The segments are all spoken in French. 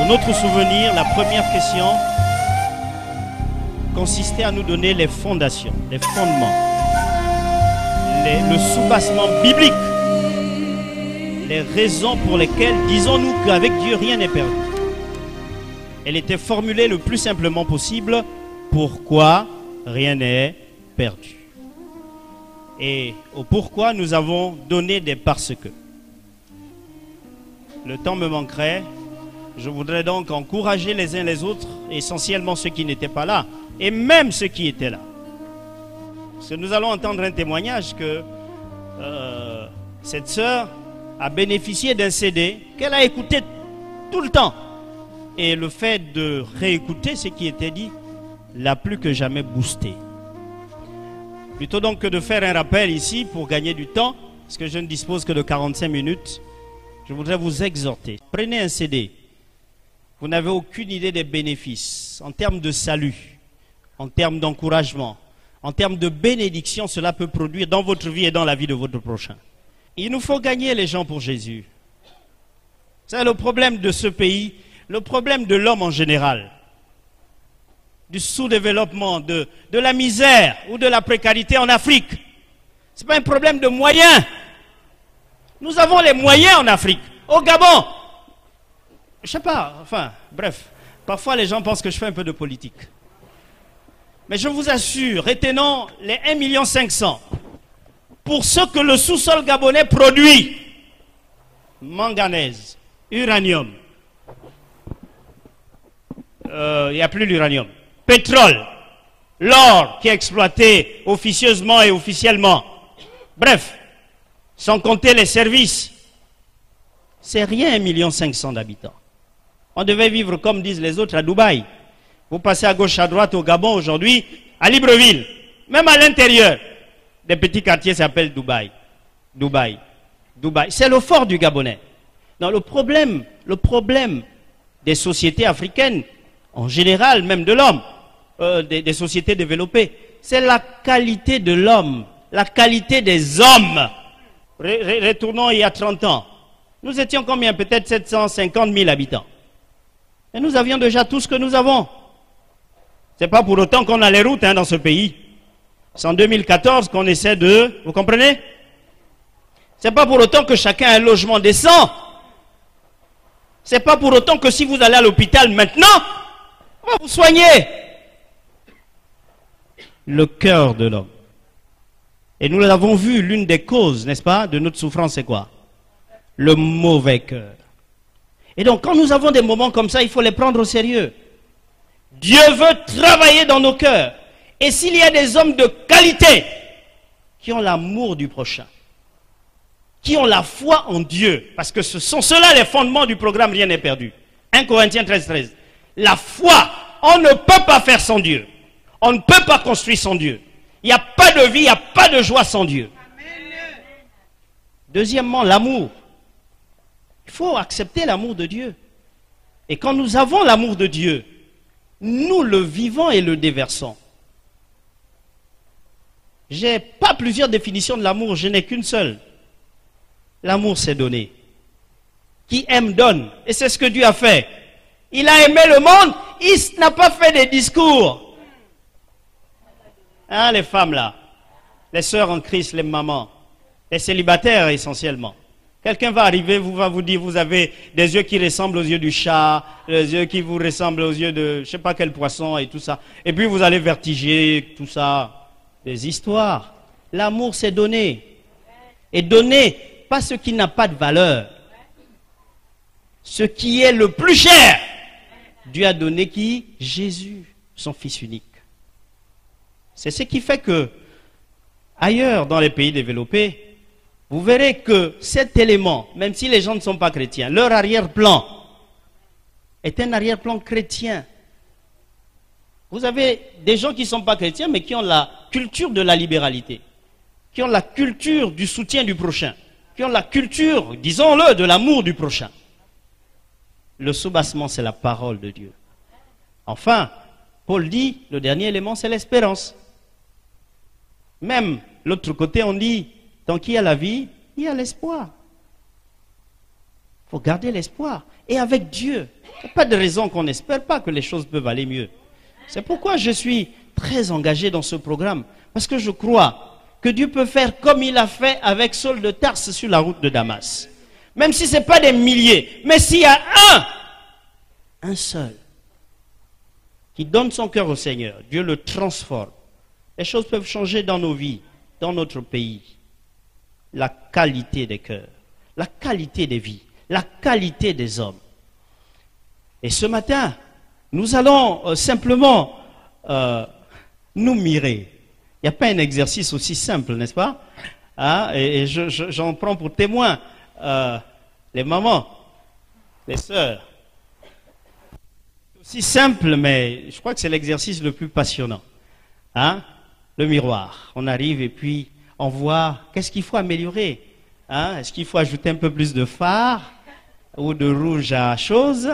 Pour notre souvenir, la première question consistait à nous donner les fondations, les fondements, le soubassement biblique, les raisons pour lesquelles, disons-nous qu'avec Dieu, rien n'est perdu. Elle était formulée le plus simplement possible: pourquoi rien n'est perdu. Et au pourquoi, nous avons donné des parce que. Le temps me manquerait. Je voudrais donc encourager les uns les autres, essentiellement ceux qui n'étaient pas là, et même ceux qui étaient là. Parce que nous allons entendre un témoignage que cette sœur a bénéficié d'un CD qu'elle a écouté tout le temps. Et le fait de réécouter ce qui était dit l'a plus que jamais boosté. Plutôt donc que de faire un rappel ici pour gagner du temps, parce que je ne dispose que de 45 minutes, je voudrais vous exhorter. Prenez un CD. Vous n'avez aucune idée des bénéfices en termes de salut, en termes d'encouragement, en termes de bénédiction, cela peut produire dans votre vie et dans la vie de votre prochain. Il nous faut gagner les gens pour Jésus. C'est le problème de ce pays, le problème de l'homme en général, du sous-développement, de la misère ou de la précarité en Afrique. Ce n'est pas un problème de moyens. Nous avons les moyens en Afrique. Au Gabon, je ne sais pas, enfin, bref. Parfois, les gens pensent que je fais un peu de politique. Mais je vous assure, retenons les 1,5 million pour ce que le sous-sol gabonais produit. Manganèse, uranium. Il n'y a plus l'uranium. Pétrole, l'or qui est exploité officieusement et officiellement. Bref, sans compter les services. C'est rien 1,5 million d'habitants. On devait vivre comme disent les autres à Dubaï. Vous passez à gauche, à droite au Gabon aujourd'hui, à Libreville, même à l'intérieur, des petits quartiers s'appellent Dubaï. Dubaï. Dubaï. C'est le fort du Gabonais. Non, le problème des sociétés africaines, en général, même de l'homme, des sociétés développées, c'est la qualité de l'homme, la qualité des hommes. Retournons il y a 30 ans. Nous étions combien? Peut-être 750 000 habitants. Et nous avions déjà tout ce que nous avons. Ce n'est pas pour autant qu'on a les routes dans ce pays. C'est en 2014 qu'on essaie de... Vous comprenez? Ce n'est pas pour autant que chacun a un logement décent. Ce n'est pas pour autant que si vous allez à l'hôpital maintenant, on va vous soigner. Le cœur de l'homme. Et nous l'avons vu, l'une des causes, n'est-ce pas, de notre souffrance, c'est quoi? Le mauvais cœur. Et donc, quand nous avons des moments comme ça, il faut les prendre au sérieux. Dieu veut travailler dans nos cœurs. Et s'il y a des hommes de qualité qui ont l'amour du prochain, qui ont la foi en Dieu, parce que ce sont ceux-là les fondements du programme Rien n'est perdu. 1 Corinthiens 13:13. La foi, on ne peut pas faire sans Dieu. On ne peut pas construire sans Dieu. Il n'y a pas de vie, il n'y a pas de joie sans Dieu. Deuxièmement, l'amour. Il faut accepter l'amour de Dieu. Et quand nous avons l'amour de Dieu, nous le vivons et le déversons. Je n'ai pas plusieurs définitions de l'amour, je n'ai qu'une seule. L'amour, c'est donner. Qui aime, donne. Et c'est ce que Dieu a fait. Il a aimé le monde, il n'a pas fait des discours. Hein, les femmes là, les sœurs en Christ, les mamans, les célibataires essentiellement. Quelqu'un va arriver, va vous dire, vous avez des yeux qui ressemblent aux yeux du chat, des yeux qui vous ressemblent aux yeux de, je ne sais pas quel poisson et tout ça. Et puis vous allez vertiger, tout ça. Des histoires. L'amour, c'est donner. Et donner, pas ce qui n'a pas de valeur. Ce qui est le plus cher. Dieu a donné qui? Jésus, son Fils unique. C'est ce qui fait que, ailleurs dans les pays développés, vous verrez que cet élément, même si les gens ne sont pas chrétiens, leur arrière-plan est un arrière-plan chrétien. Vous avez des gens qui ne sont pas chrétiens, mais qui ont la culture de la libéralité, qui ont la culture du soutien du prochain, qui ont la culture, disons-le, de l'amour du prochain. Le soubassement, c'est la parole de Dieu. Enfin, Paul dit, le dernier élément, c'est l'espérance. Même l'autre côté, on dit, tant qu'il y a la vie, il y a l'espoir. Il faut garder l'espoir. Et avec Dieu, Il n'y a pas de raison qu'on n'espère pas que les choses peuvent aller mieux. C'est pourquoi je suis très engagé dans ce programme. Parce que je crois que Dieu peut faire comme il a fait avec Saul de Tarse sur la route de Damas. Même si ce n'est pas des milliers, mais s'il y a un seul, qui donne son cœur au Seigneur, Dieu le transforme. Les choses peuvent changer dans nos vies, dans notre pays. La qualité des cœurs, la qualité des vies, la qualité des hommes. Et ce matin, nous allons simplement nous mirer. Il n'y a pas un exercice aussi simple, n'est-ce pas? Hein? Et j'en prends pour témoin les mamans, les sœurs. C'est aussi simple, mais je crois que c'est l'exercice le plus passionnant. Hein? Le miroir. On arrive et puis on voit qu'est-ce qu'il faut améliorer. Hein? Est-ce qu'il faut ajouter un peu plus de fard ou de rouge à chose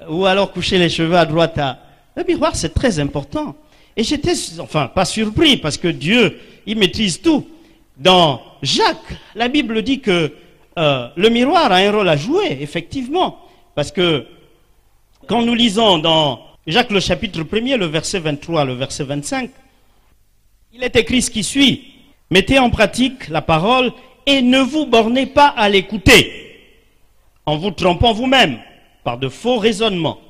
ou alors coucher les cheveux à droite à... Le miroir, c'est très important. Et j'étais, enfin, pas surpris, parce que Dieu, il maîtrise tout. Dans Jacques, la Bible dit que le miroir a un rôle à jouer, effectivement. Parce que quand nous lisons dans Jacques le chapitre 1er, le verset 23, le verset 25, il est écrit ce qui suit. Mettez en pratique la parole et ne vous bornez pas à l'écouter, en vous trompant vous-même par de faux raisonnements.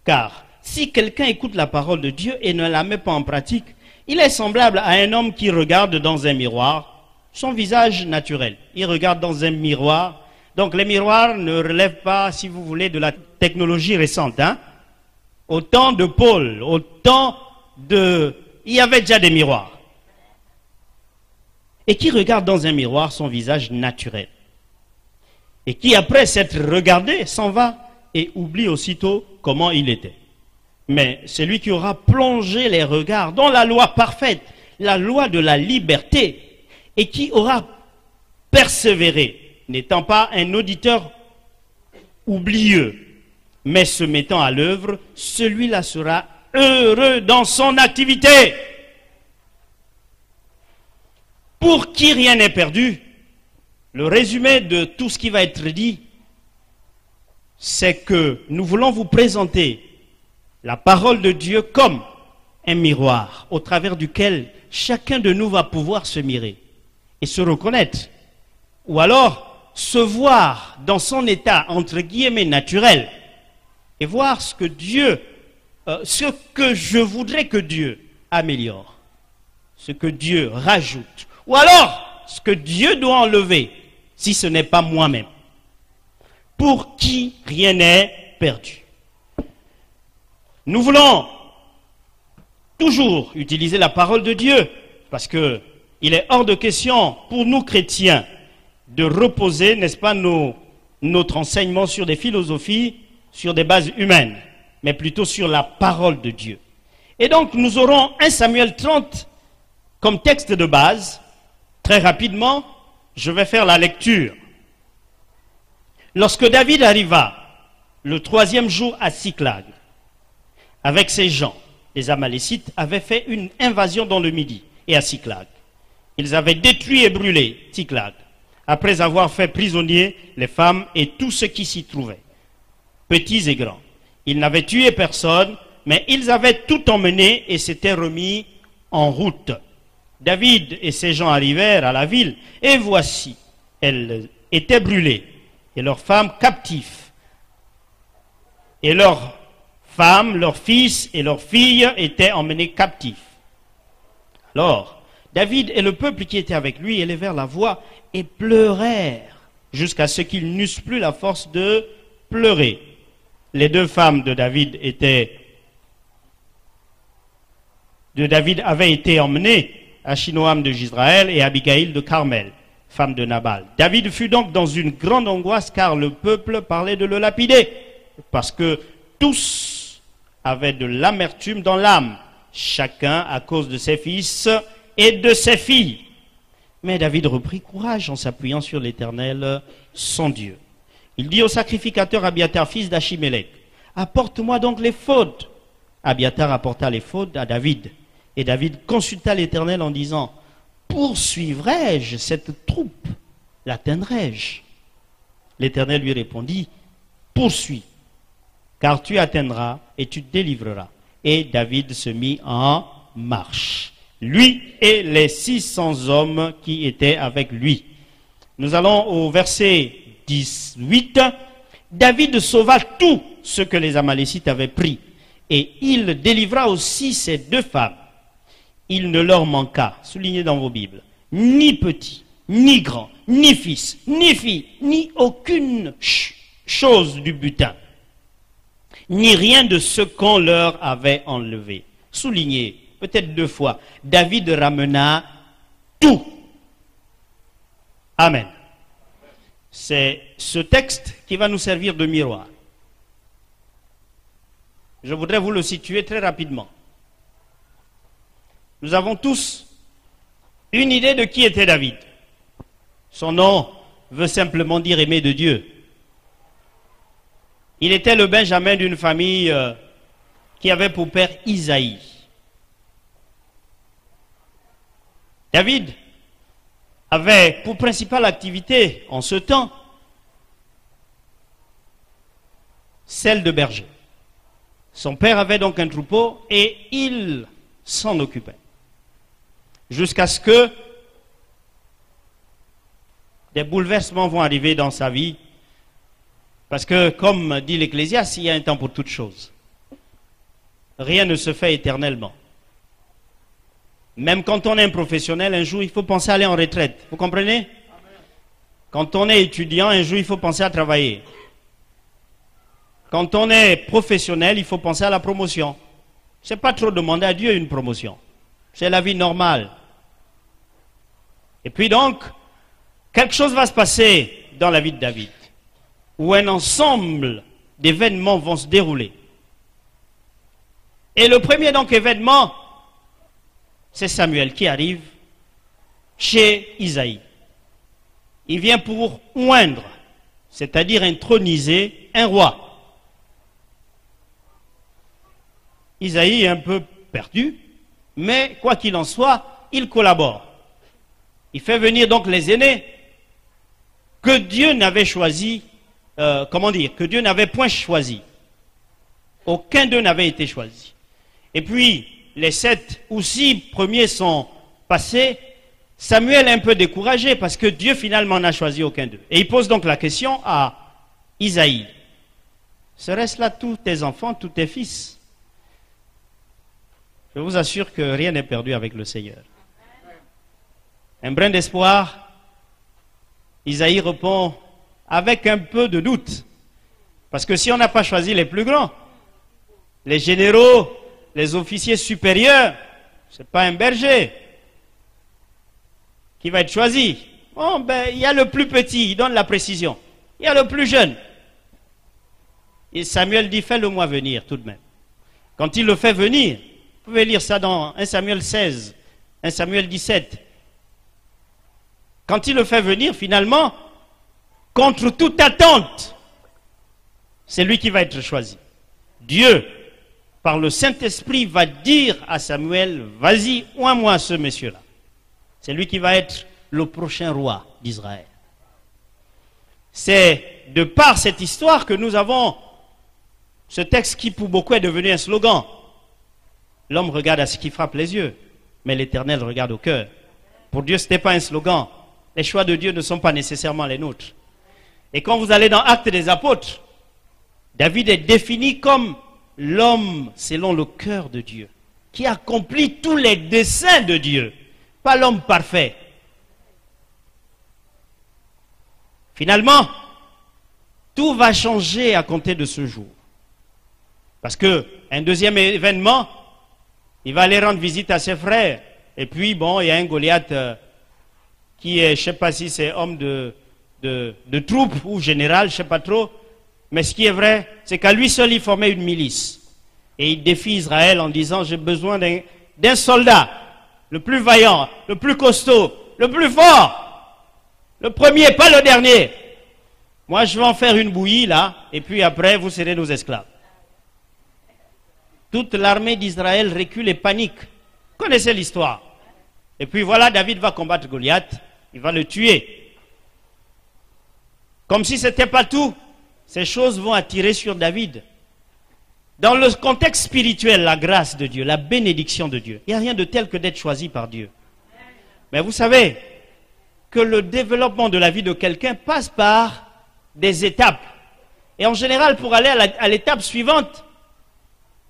Car si quelqu'un écoute la parole de Dieu et ne la met pas en pratique, il est semblable à un homme qui regarde dans un miroir son visage naturel. Il regarde dans un miroir. Donc les miroirs ne relèvent pas, si vous voulez, de la technologie récente. Hein? Au temps de Paul, au temps de... Il y avait déjà des miroirs. Et qui regarde dans un miroir son visage naturel. Et qui, après s'être regardé, s'en va et oublie aussitôt comment il était. Mais celui qui aura plongé les regards dans la loi parfaite, la loi de la liberté, et qui aura persévéré, n'étant pas un auditeur oublieux, mais se mettant à l'œuvre, celui-là sera heureux dans son activité. Pour qui rien n'est perdu, le résumé de tout ce qui va être dit, c'est que nous voulons vous présenter la parole de Dieu comme un miroir au travers duquel chacun de nous va pouvoir se mirer et se reconnaître. Ou alors se voir dans son état, entre guillemets, naturel et voir ce que Dieu, ce que je voudrais que Dieu améliore, ce que Dieu rajoute. Ou alors ce que Dieu doit enlever si ce n'est pas moi-même. Pour qui rien n'est perdu. Nous voulons toujours utiliser la parole de Dieu parce que il est hors de question pour nous chrétiens de reposer, n'est-ce pas, notre enseignement sur des philosophies, sur des bases humaines, mais plutôt sur la parole de Dieu. Et donc nous aurons 1 Samuel 30 comme texte de base. Très rapidement, je vais faire la lecture. Lorsque David arriva le 3e jour à Tsiklag, avec ses gens, les Amalécites avaient fait une invasion dans le Midi et à Tsiklag. Ils avaient détruit et brûlé Tsiklag, après avoir fait prisonniers les femmes et tous ceux qui s'y trouvaient, petits et grands. Ils n'avaient tué personne, mais ils avaient tout emmené et s'étaient remis en route. David et ses gens arrivèrent à la ville, et voici, elle était brûlée, et leurs femmes captives. Et leurs femmes, leurs fils et leurs filles étaient emmenés captifs. Alors, David et le peuple qui était avec lui élevèrent la voix et pleurèrent, jusqu'à ce qu'ils n'eussent plus la force de pleurer. Les 2 femmes de David avaient été emmenées, Achinoam de Gisraël et Abigail de Carmel, femme de Nabal. David fut donc dans une grande angoisse car le peuple parlait de le lapider, parce que tous avaient de l'amertume dans l'âme, chacun à cause de ses fils et de ses filles. Mais David reprit courage en s'appuyant sur l'Éternel, son Dieu. Il dit au sacrificateur Abiatar, fils d'Achimélec, « Apporte-moi donc l'éphod. » Abiatar apporta l'éphod à David. Et David consulta l'Éternel en disant, « Poursuivrai-je cette troupe? L'atteindrai-je » L'Éternel lui répondit, « Poursuis. car tu atteindras et tu te délivreras. Et David se mit en marche, lui et les 600 hommes qui étaient avec lui. Nous allons au verset 18. David sauva tout ce que les Amalécites avaient pris, et il délivra aussi ses 2 femmes. Il ne leur manqua, soulignez dans vos Bibles, ni petit, ni grand, ni fils, ni fille, ni aucune chose du butin, ni rien de ce qu'on leur avait enlevé. Soulignez, peut-être 2 fois, David ramena tout. Amen. C'est ce texte qui va nous servir de miroir. Je voudrais vous le situer très rapidement. Nous avons tous une idée de qui était David. Son nom veut simplement dire aimé de Dieu. Il était le benjamin d'une famille qui avait pour père Isaïe. David avait pour principale activité en ce temps celle de berger. Son père avait donc un troupeau et il s'en occupait. Jusqu'à ce que des bouleversements vont arriver dans sa vie. Parce que, comme dit l'Ecclésiaste, il y a un temps pour toutes choses. Rien ne se fait éternellement. Même quand on est un professionnel, un jour, il faut penser à aller en retraite. Vous comprenez? Quand on est étudiant, un jour, il faut penser à travailler. Quand on est professionnel, il faut penser à la promotion. Ce n'est pas trop demander à Dieu une promotion. C'est la vie normale. Et puis donc, quelque chose va se passer dans la vie de David, où un ensemble d'événements vont se dérouler. Et le premier donc événement, c'est Samuel qui arrive chez Isaïe. Il vient pour oindre, c'est-à-dire introniser un roi. Isaïe est un peu perdu, mais quoi qu'il en soit, il collabore. Il fait venir donc les aînés que Dieu n'avait choisi, que Dieu n'avait point choisi. Aucun d'eux n'avait été choisi. Et puis, les 7 ou 6 premiers sont passés. Samuel est un peu découragé parce que Dieu finalement n'a choisi aucun d'eux. Et il pose donc la question à Isaïe. Seraient-ce là tous tes enfants, tous tes fils? Je vous assure que rien n'est perdu avec le Seigneur. Un brin d'espoir, Isaïe répond avec un peu de doute. Parce que si on n'a pas choisi les plus grands, les généraux, les officiers supérieurs, ce n'est pas un berger qui va être choisi. Bon, ben, il y a le plus petit, il donne la précision. Il y a le plus jeune. Et Samuel dit, fais-le-moi venir tout de même. Quand il le fait venir, vous pouvez lire ça dans 1 Samuel 16, 1 Samuel 17. Quand il le fait venir, finalement, contre toute attente, c'est lui qui va être choisi. Dieu, par le Saint-Esprit, va dire à Samuel, vas-y, oins-moi ce monsieur-là. C'est lui qui va être le prochain roi d'Israël. C'est de par cette histoire que nous avons ce texte qui pour beaucoup est devenu un slogan. L'homme regarde à ce qui frappe les yeux, mais l'Éternel regarde au cœur. Pour Dieu, ce n'était pas un slogan. Les choix de Dieu ne sont pas nécessairement les nôtres. Et quand vous allez dans Actes des Apôtres, David est défini comme l'homme selon le cœur de Dieu, qui accomplit tous les desseins de Dieu, pas l'homme parfait. Finalement, tout va changer à compter de ce jour. Parce que un deuxième événement, il va aller rendre visite à ses frères. Et puis, bon, il y a un Goliath qui est, je ne sais pas si c'est homme de troupe ou général, je ne sais pas trop. Mais ce qui est vrai, c'est qu'à lui seul, il formait une milice. Et il défie Israël en disant, j'ai besoin d'un soldat, le plus vaillant, le plus costaud, le plus fort. Le premier, pas le dernier. Moi, je vais en faire une bouillie, là, et puis après, vous serez nos esclaves. Toute l'armée d'Israël recule et panique. Vous connaissez l'histoire. Et puis voilà, David va combattre Goliath, il va le tuer. Comme si ce n'était pas tout, ces choses vont attirer sur David Dans le contexte spirituel, la grâce de Dieu, la bénédiction de Dieu, il n'y a rien de tel que d'être choisi par Dieu. Mais vous savez que le développement de la vie de quelqu'un passe par des étapes. Et en général, pour aller à l'étape suivante,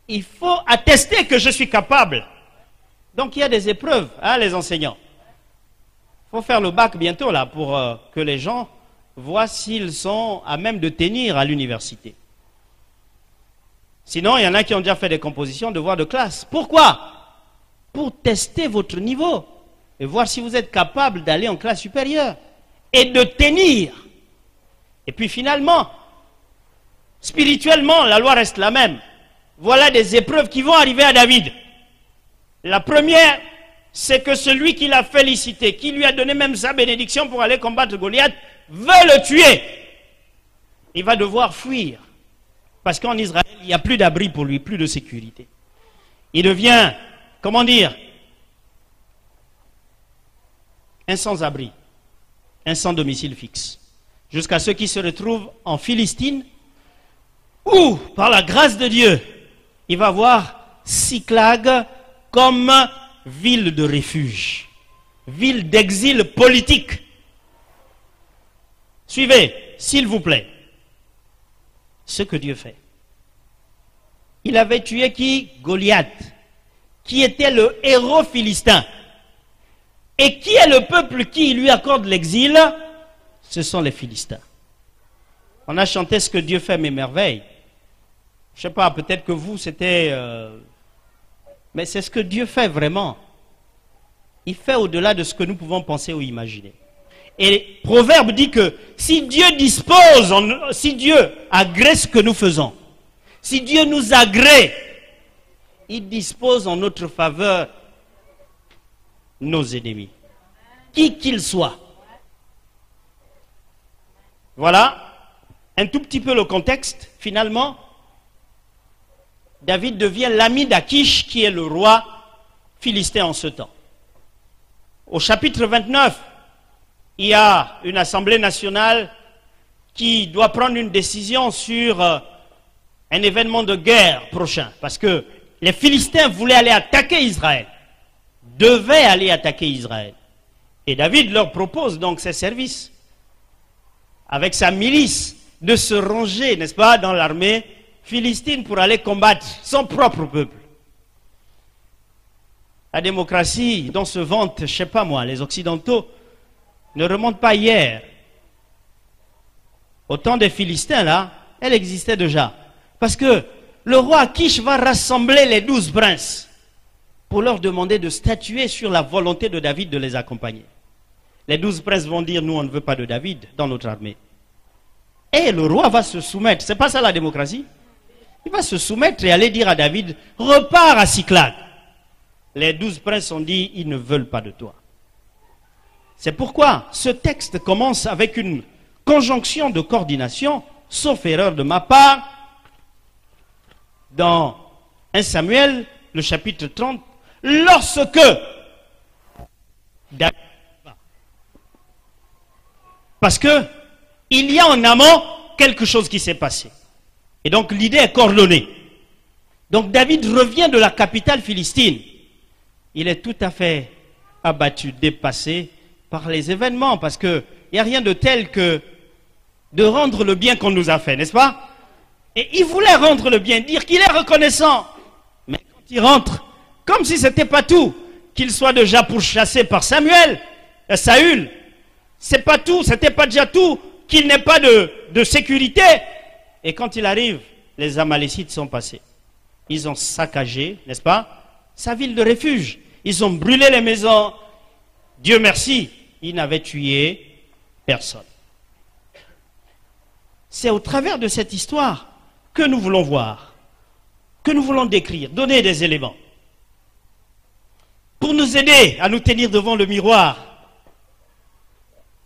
il faut attester que je suis capable. Donc il y a des épreuves, hein, les enseignants. Il faut faire le bac bientôt là pour que les gens voient s'ils sont à même de tenir à l'université. Sinon, il y en a qui ont déjà fait des compositions, devoirs de classe. Pourquoi? Pour tester votre niveau et voir si vous êtes capable d'aller en classe supérieure et de tenir. Et puis finalement, spirituellement, la loi reste la même. Voilà des épreuves qui vont arriver à David. La première, c'est que celui qui l'a félicité, qui lui a donné même sa bénédiction pour aller combattre Goliath, veut le tuer. Il va devoir fuir. Parce qu'en Israël, il n'y a plus d'abri pour lui, plus de sécurité. Il devient, comment dire, un sans-abri, un sans domicile fixe. Jusqu'à ce qu'il se retrouve en Philistine, où, par la grâce de Dieu, il va voir Tsiklag comme ville de refuge, ville d'exil politique. Suivez, s'il vous plaît, ce que Dieu fait. Il avait tué qui? Goliath, qui était le héros philistin. Et qui est le peuple qui lui accorde l'exil? Ce sont les Philistins. On a chanté ce que Dieu fait mes merveilles. Je ne sais pas, peut-être que vous, c'était... mais c'est ce que Dieu fait vraiment. Il fait au-delà de ce que nous pouvons penser ou imaginer. Et Proverbe dit que si Dieu dispose, si Dieu agrée ce que nous faisons, si Dieu nous agrée, il dispose en notre faveur nos ennemis, qui qu'ils soient. Voilà un tout petit peu le contexte. Finalement, David devient l'ami d'Achish, qui est le roi philistin en ce temps. Au chapitre 29, il y a une assemblée nationale qui doit prendre une décision sur un événement de guerre prochain. Parce que les Philistins voulaient aller attaquer Israël, devaient aller attaquer Israël. Et David leur propose donc ses services, avec sa milice, de se ranger, n'est-ce pas, dans l'armée philistine pour aller combattre son propre peuple. La démocratie dont se vantent, je ne sais pas moi, les Occidentaux, ne remonte pas hier. Au temps des Philistins, là, elle existait déjà. Parce que le roi Achish va rassembler les 12 princes pour leur demander de statuer sur la volonté de David de les accompagner. Les 12 princes vont dire, nous on ne veut pas de David dans notre armée. Et le roi va se soumettre. C'est pas ça la démocratie? Il va se soumettre et aller dire à David, repars à Tsiklag. Les 12 princes ont dit, ils ne veulent pas de toi. C'est pourquoi ce texte commence avec une conjonction de coordination, sauf erreur de ma part, dans 1 Samuel, le chapitre 30, lorsque David va. Parce que il y a en amont quelque chose qui s'est passé. Et donc l'idée est coordonnée. Donc David revient de la capitale philistine. Il est tout à fait abattu, dépassé par les événements, parce qu'il n'y a rien de tel que de rendre le bien qu'on nous a fait, n'est-ce pas? Et il voulait rendre le bien, dire qu'il est reconnaissant. Mais quand il rentre, comme si ce n'était pas tout, qu'il soit déjà pourchassé par Saül, c'est pas tout, c'était pas déjà tout, qu'il n'ait pas de sécurité. Et quand il arrive, les Amalécites sont passés. Ils ont saccagé, n'est-ce pas, sa ville de refuge. Ils ont brûlé les maisons. Dieu merci, ils n'avaient tué personne. C'est au travers de cette histoire que nous voulons voir, que nous voulons décrire, donner des éléments, pour nous aider à nous tenir devant le miroir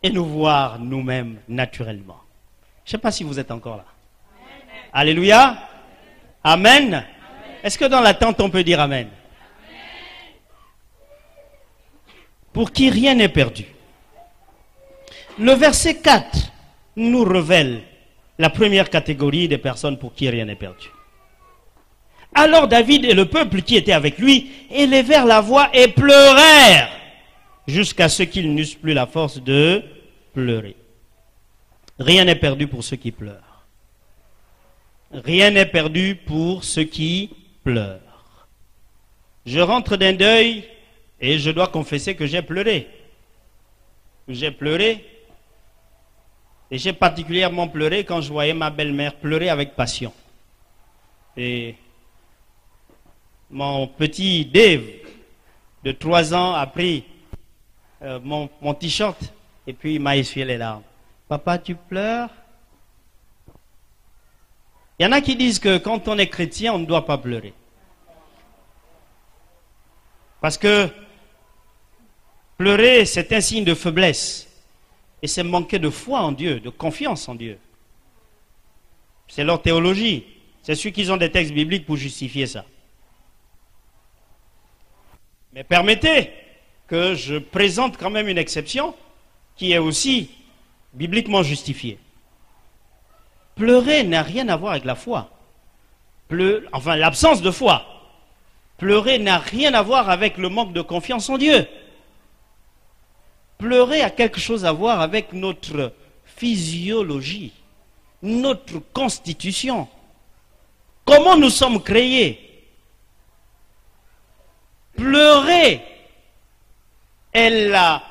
et nous voir nous-mêmes naturellement. Je ne sais pas si vous êtes encore là. Amen. Alléluia. Amen. Amen. Est-ce que dans l'attente on peut dire Amen? Pour qui rien n'est perdu. Le verset 4 nous révèle la première catégorie des personnes pour qui rien n'est perdu. Alors David et le peuple qui était avec lui élevèrent la voix et pleurèrent jusqu'à ce qu'ils n'eussent plus la force de pleurer. Rien n'est perdu pour ceux qui pleurent. Rien n'est perdu pour ceux qui pleurent. Je rentre d'un deuil et je dois confesser que j'ai pleuré. J'ai pleuré. Et j'ai particulièrement pleuré quand je voyais ma belle-mère pleurer avec passion. Et mon petit Dave de 3 ans a pris mon t-shirt et puis il m'a essuyé les larmes. Papa, tu pleures? Il y en a qui disent que quand on est chrétien, on ne doit pas pleurer. Parce que pleurer, c'est un signe de faiblesse. Et c'est manquer de foi en Dieu, de confiance en Dieu. C'est leur théologie. C'est ceux qui ont des textes bibliques pour justifier ça. Mais permettez que je présente quand même une exception qui est aussi bibliquement justifiée. Pleurer n'a rien à voir avec la foi. Enfin, l'absence de foi. Pleurer n'a rien à voir avec le manque de confiance en Dieu. Pleurer a quelque chose à voir avec notre physiologie, notre constitution. Comment nous sommes créés? Pleurer est la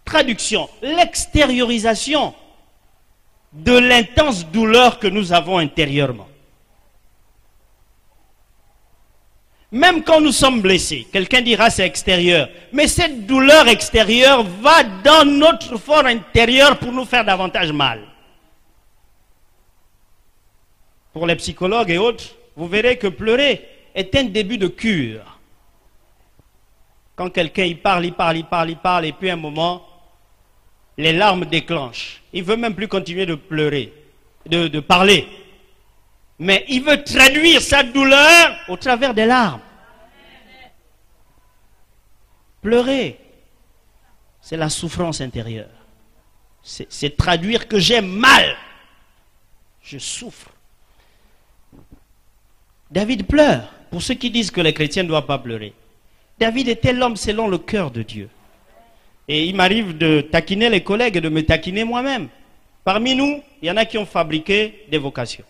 traduction, l'extériorisation de l'intense douleur que nous avons intérieurement. Même quand nous sommes blessés, quelqu'un dira c'est extérieur, mais cette douleur extérieure va dans notre fort intérieur pour nous faire davantage mal. Pour les psychologues et autres, vous verrez que pleurer est un début de cure. Quand quelqu'un il parle, et puis à un moment, les larmes déclenchent. Il ne veut même plus continuer de pleurer, de parler. Mais il veut traduire sa douleur au travers des larmes. Pleurer, c'est la souffrance intérieure. C'est traduire que j'ai mal. Je souffre. David pleure. Pour ceux qui disent que les chrétiens ne doivent pas pleurer. David était l'homme selon le cœur de Dieu. Et il m'arrive de taquiner les collègues et de me taquiner moi-même. Parmi nous, il y en a qui ont fabriqué des vocations.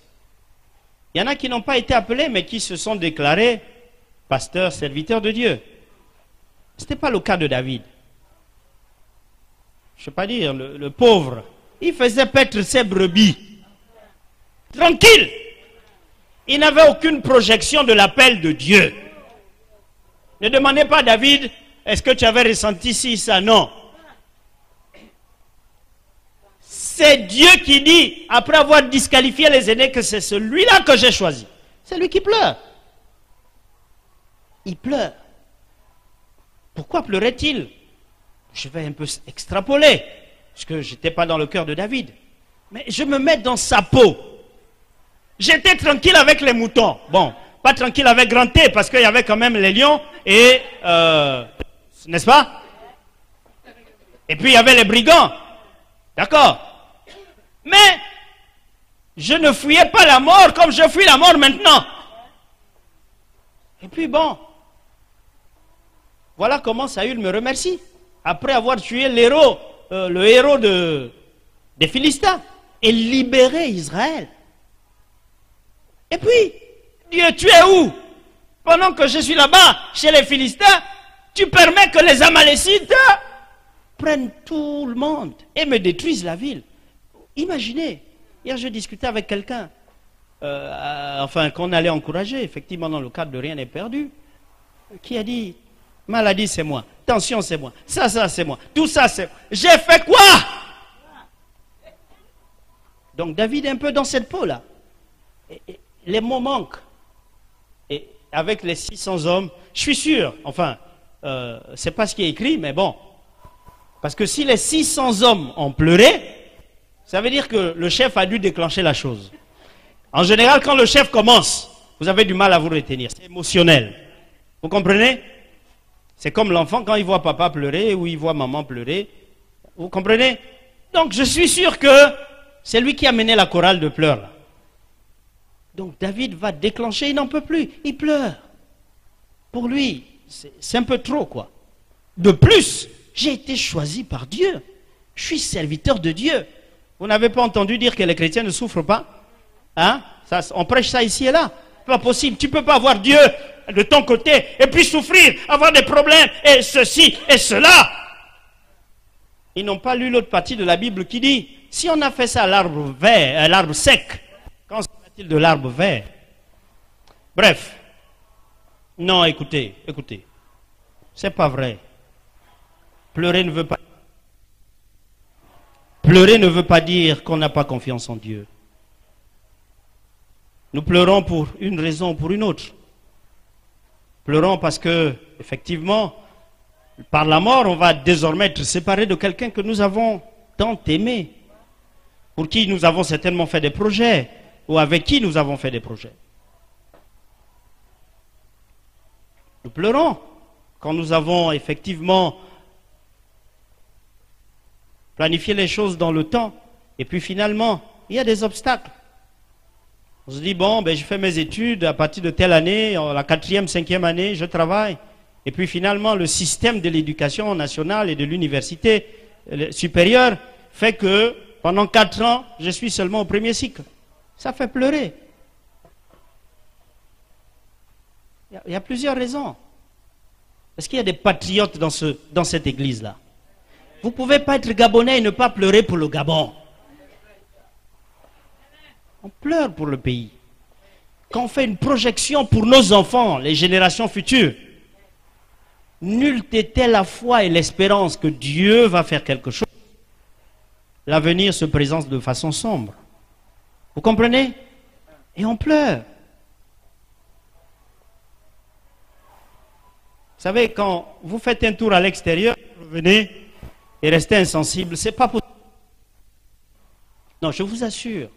Il y en a qui n'ont pas été appelés, mais qui se sont déclarés pasteurs, serviteurs de Dieu. Ce n'était pas le cas de David. Je ne sais pas dire, le pauvre, il faisait paître ses brebis. Tranquille. Il n'avait aucune projection de l'appel de Dieu. Ne demandez pas à David, est-ce que tu avais ressenti ci, ça? Non. C'est Dieu qui dit, après avoir disqualifié les aînés, que c'est celui-là que j'ai choisi. C'est lui qui pleure. Il pleure. Pourquoi pleurait-il? Je vais un peu extrapoler, parce que je n'étais pas dans le cœur de David. Mais je me mets dans sa peau. J'étais tranquille avec les moutons. Bon, pas tranquille avec Grand T, parce qu'il y avait quand même les lions, et n'est-ce pas? Et puis il y avait les brigands. D'accord? Mais je ne fuyais pas la mort comme je fuis la mort maintenant. Et puis bon, voilà comment Saül me remercie. Après avoir tué le héros des Philistins et libéré Israël. Et puis, Dieu, tu es où? Pendant que je suis là-bas, chez les Philistins, tu permets que les Amalécites prennent tout le monde et me détruisent la ville. Imaginez, hier je discutais avec quelqu'un, qu'on allait encourager, effectivement dans le cadre de Rien n'est perdu, qui a dit, maladie c'est moi, tension c'est moi, ça c'est moi, tout ça c'est moi. J'ai fait quoi? Donc David est un peu dans cette peau-là. Les mots manquent. Et avec les 600 hommes, je suis sûr, c'est pas ce qui est écrit, mais bon. Parce que si les 600 hommes ont pleuré, ça veut dire que le chef a dû déclencher la chose. En général, quand le chef commence, vous avez du mal à vous retenir. C'est émotionnel. Vous comprenez? C'est comme l'enfant quand il voit papa pleurer ou il voit maman pleurer. Vous comprenez? Donc je suis sûr que c'est lui qui a mené la chorale de pleurs là. Donc David va déclencher, il n'en peut plus, il pleure. Pour lui, c'est un peu trop, quoi. De plus, j'ai été choisi par Dieu. Je suis serviteur de Dieu. Vous n'avez pas entendu dire que les chrétiens ne souffrent pas? Hein? Ça, on prêche ça ici et là. Pas possible. Tu ne peux pas avoir Dieu de ton côté et puis souffrir, avoir des problèmes et ceci et cela. Ils n'ont pas lu l'autre partie de la Bible qui dit, si on a fait ça à l'arbre vert, à l'arbre sec, qu'en sera-t-il de l'arbre vert? Bref. Non, écoutez. C'est pas vrai. Pleurer ne veut pas dire qu'on n'a pas confiance en Dieu. Nous pleurons pour une raison ou pour une autre. Pleurons parce que, effectivement, par la mort, on va désormais être séparés de quelqu'un que nous avons tant aimé, pour qui nous avons certainement fait des projets, ou avec qui nous avons fait des projets. Nous pleurons quand nous avons effectivement planifié les choses dans le temps, et puis finalement, il y a des obstacles. On se dit, bon, je fais mes études à partir de telle année, la 4e, 5e année, je travaille. Et puis finalement, le système de l'éducation nationale et de l'université supérieure fait que pendant 4 ans, je suis seulement au premier cycle. Ça fait pleurer. Il y a plusieurs raisons. Est-ce qu'il y a des patriotes dans cette église-là? Vous ne pouvez pas être Gabonais et ne pas pleurer pour le Gabon. On pleure pour le pays. Quand on fait une projection pour nos enfants, les générations futures, nulle était la foi et l'espérance que Dieu va faire quelque chose. L'avenir se présente de façon sombre. Vous comprenez? Et on pleure. Vous savez, quand vous faites un tour à l'extérieur, vous revenez et restez insensible, c'est pas possible. Non, je vous assure.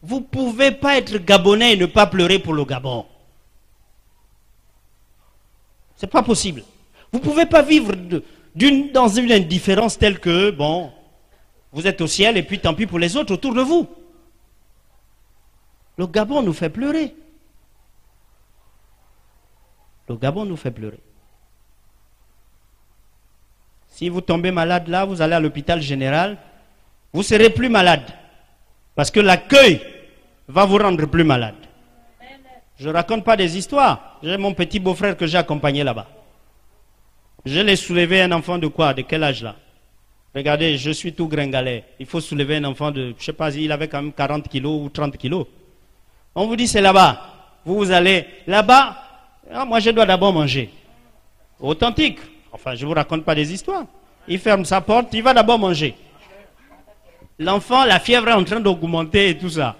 Vous ne pouvez pas être Gabonais et ne pas pleurer pour le Gabon. Ce n'est pas possible. Vous ne pouvez pas vivre dans une indifférence telle que, bon, vous êtes au ciel et puis tant pis pour les autres autour de vous. Le Gabon nous fait pleurer. Le Gabon nous fait pleurer. Si vous tombez malade là, vous allez à l'hôpital général, vous serez plus malade. Parce que l'accueil va vous rendre plus malade. Je ne raconte pas des histoires. J'ai mon petit beau-frère que j'ai accompagné là-bas. Je l'ai soulevé, un enfant de quoi? De quel âge là? Regardez, je suis tout gringalet. Il faut soulever un enfant de, je ne sais pas, il avait quand même 40 kilos ou 30 kilos. On vous dit c'est là-bas. Vous allez là-bas. Moi je dois d'abord manger. Authentique. Enfin, je ne vous raconte pas des histoires. Il ferme sa porte, il va d'abord manger. L'enfant, la fièvre est en train d'augmenter et tout ça.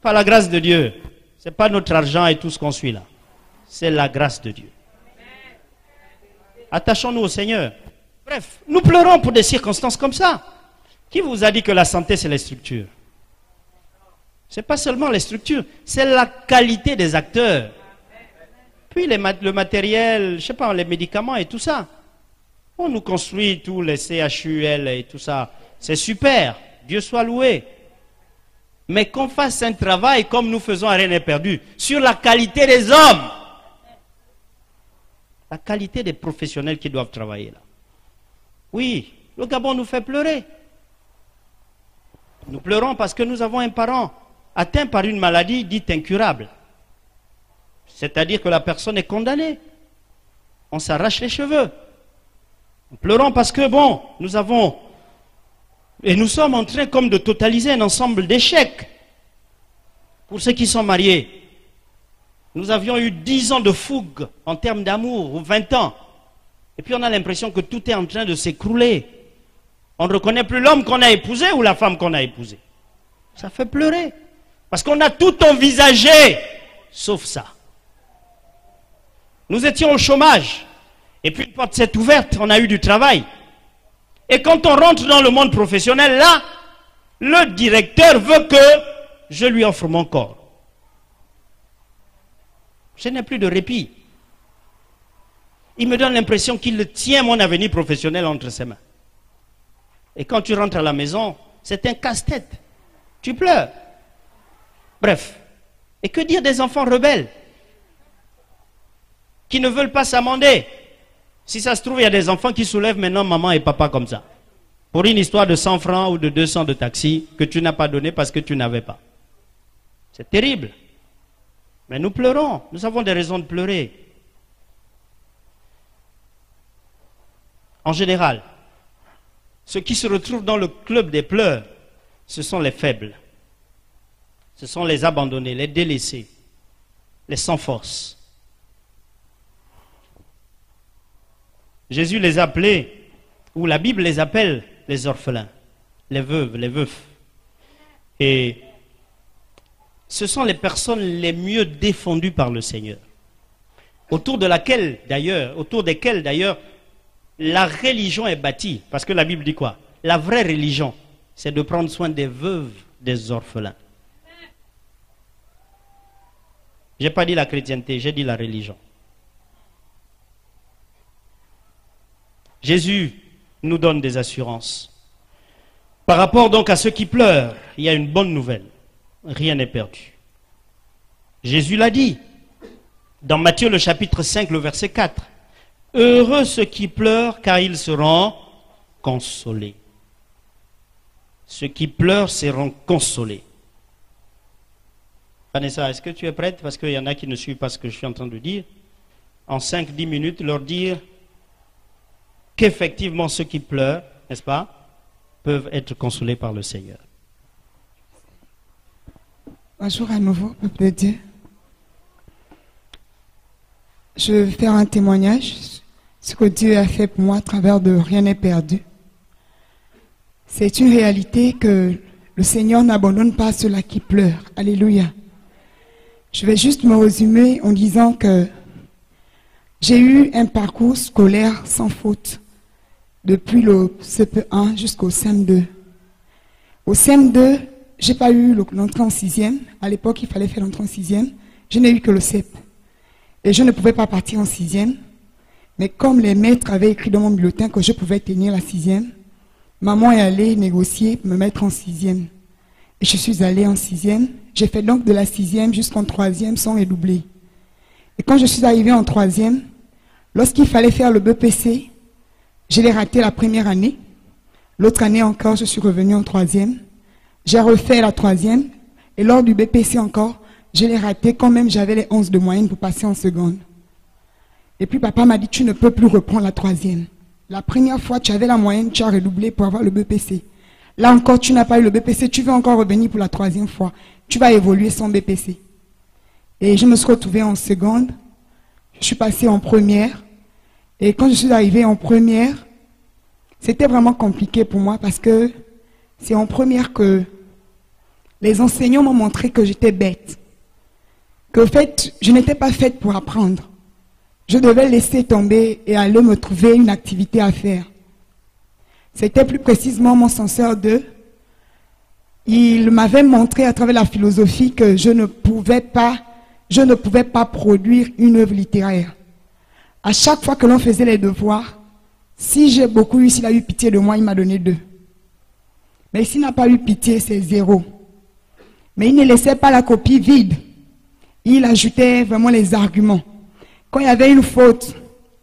Par la grâce de Dieu. Ce n'est pas notre argent et tout ce qu'on suit là. C'est la grâce de Dieu. Attachons-nous au Seigneur. Bref, nous pleurons pour des circonstances comme ça. Qui vous a dit que la santé, c'est les structures? Ce n'est pas seulement les structures, c'est la qualité des acteurs. Puis le matériel, je ne sais pas, les médicaments et tout ça. On nous construit tous les CHUL et tout ça. C'est super, Dieu soit loué. Mais qu'on fasse un travail comme nous faisons à Rien n'est perdu, sur la qualité des hommes. La qualité des professionnels qui doivent travailler là. Oui, le Gabon nous fait pleurer. Nous pleurons parce que nous avons un parent atteint par une maladie dite incurable. C'est-à-dire que la personne est condamnée. On s'arrache les cheveux. Nous pleurons parce que, bon, nous avons... Et nous sommes en train comme de totaliser un ensemble d'échecs. Pour ceux qui sont mariés. Nous avions eu 10 ans de fougue en termes d'amour, ou 20 ans. Et puis on a l'impression que tout est en train de s'écrouler. On ne reconnaît plus l'homme qu'on a épousé ou la femme qu'on a épousée. Ça fait pleurer. Parce qu'on a tout envisagé, sauf ça. Nous étions au chômage. Et puis une porte s'est ouverte, on a eu du travail. Et quand on rentre dans le monde professionnel, là, le directeur veut que je lui offre mon corps. Je n'ai plus de répit. Il me donne l'impression qu'il tient mon avenir professionnel entre ses mains. Et quand tu rentres à la maison, c'est un casse-tête. Tu pleures. Bref. Et que dire des enfants rebelles qui ne veulent pas s'amender? Si ça se trouve, il y a des enfants qui soulèvent maintenant maman et papa comme ça. Pour une histoire de 100 francs ou de 200 de taxi que tu n'as pas donné parce que tu n'avais pas. C'est terrible. Mais nous pleurons. Nous avons des raisons de pleurer. En général, ceux qui se retrouvent dans le club des pleurs, ce sont les faibles. Ce sont les abandonnés, les délaissés, les sans force. Jésus les appelait, ou la Bible les appelle, les orphelins, les veuves, les veufs. Et ce sont les personnes les mieux défendues par le Seigneur. Autour desquelles d'ailleurs, la religion est bâtie. Parce que la Bible dit quoi? La vraie religion, c'est de prendre soin des veuves, des orphelins. Je n'ai pas dit la chrétienté, j'ai dit la religion. Jésus nous donne des assurances. Par rapport donc à ceux qui pleurent, il y a une bonne nouvelle. Rien n'est perdu. Jésus l'a dit dans Matthieu le chapitre 5, le verset 4. Heureux ceux qui pleurent, car ils seront consolés. Ceux qui pleurent seront consolés. Vanessa, est-ce que tu es prête? Parce qu'il y en a qui ne suivent pas ce que je suis en train de dire. En 5-10 minutes, leur dire qu'effectivement ceux qui pleurent, n'est-ce pas, peuvent être consolés par le Seigneur. Bonjour à nouveau, peuple de Dieu. Je vais faire un témoignage, ce que Dieu a fait pour moi à travers de Rien n'est perdu. C'est une réalité que le Seigneur n'abandonne pas ceux-là qui pleurent. Alléluia. Je vais juste me résumer en disant que j'ai eu un parcours scolaire sans faute depuis le CP1 jusqu'au CM2. Au CM2, je n'ai pas eu l'entrée en 6e. À l'époque, il fallait faire l'entrée en 6e. Je n'ai eu que le CEP. Et je ne pouvais pas partir en 6e. Mais comme les maîtres avaient écrit dans mon bulletin que je pouvais tenir la 6e, maman est allée négocier pour me mettre en 6e. Et je suis allée en 6e. J'ai fait donc de la 6e jusqu'en 3e sans redoubler. Et quand je suis arrivée en 3e, lorsqu'il fallait faire le BPC, je l'ai raté la première année. L'autre année encore, je suis revenue en 3e. J'ai refait la 3e. Et lors du BPC encore, je l'ai raté quand même j'avais les 11 de moyenne pour passer en seconde. Et puis papa m'a dit, tu ne peux plus reprendre la 3e. La première fois, tu avais la moyenne, tu as redoublé pour avoir le BPC. Là encore, tu n'as pas eu le BPC, tu veux encore revenir pour la 3e fois. Tu vas évoluer sans BPC. Et je me suis retrouvée en seconde. Je suis passée en première. Et quand je suis arrivée en première, c'était vraiment compliqué pour moi parce que c'est en première que les enseignants m'ont montré que j'étais bête. Qu'en fait, je n'étais pas faite pour apprendre. Je devais laisser tomber et aller me trouver une activité à faire. C'était plus précisément mon censeur 2. Il m'avait montré à travers la philosophie que je ne pouvais pas produire une œuvre littéraire. À chaque fois que l'on faisait les devoirs, si j'ai beaucoup eu, s'il a eu pitié de moi, il m'a donné 2. Mais s'il n'a pas eu pitié, c'est 0. Mais il ne laissait pas la copie vide. Il ajoutait vraiment les arguments. Quand il y avait une faute,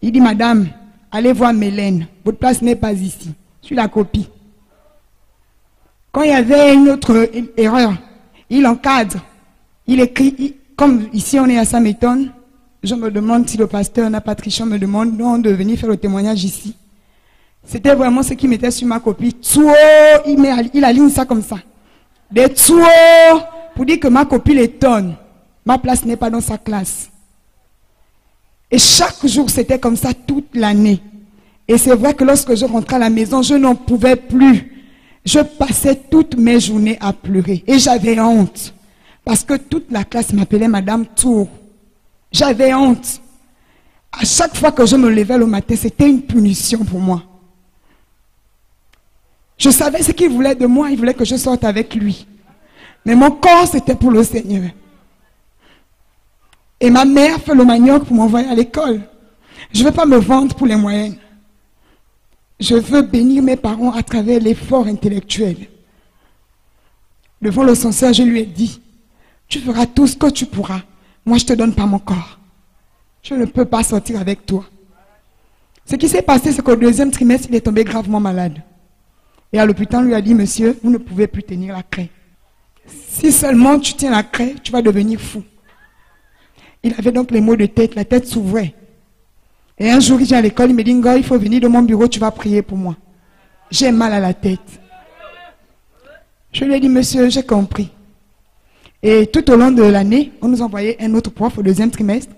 il dit, madame, allez voir Mélène, votre place n'est pas ici, sur la copie. Quand il y avait une autre erreur, il encadre, il écrit, comme ici on est à Saint-Méthode, je me demande si le pasteur n'a pas triché, on me demande de venir faire le témoignage ici. C'était vraiment ce qui mettait sur ma copie. Tsuo, il aligne ça comme ça. Des tsuo, pour dire que ma copie l'étonne. Ma place n'est pas dans sa classe. Et chaque jour, c'était comme ça toute l'année. Et c'est vrai que lorsque je rentrais à la maison, je n'en pouvais plus. Je passais toutes mes journées à pleurer. Et j'avais honte. Parce que toute la classe m'appelait Madame Tour. J'avais honte. À chaque fois que je me levais le matin, c'était une punition pour moi. Je savais ce qu'il voulait de moi. Il voulait que je sorte avec lui. Mais mon corps, c'était pour le Seigneur. Et ma mère fait le manioc pour m'envoyer à l'école. Je ne veux pas me vendre pour les moyennes. Je veux bénir mes parents à travers l'effort intellectuel. Devant le censeur, je lui ai dit, Tu feras tout ce que tu pourras. Moi, je ne te donne pas mon corps. Je ne peux pas sortir avec toi. Ce qui s'est passé, c'est qu'au deuxième trimestre, il est tombé gravement malade. Et à l'hôpital, on lui a dit, monsieur, vous ne pouvez plus tenir la craie. Si seulement tu tiens la craie, tu vas devenir fou. Il avait donc les maux de tête, la tête s'ouvrait. Et un jour, il vient à l'école, il me dit, Ngo, il faut venir de mon bureau, tu vas prier pour moi. J'ai mal à la tête. Je lui ai dit, monsieur, j'ai compris. Et tout au long de l'année, on nous envoyait un autre prof au deuxième trimestre.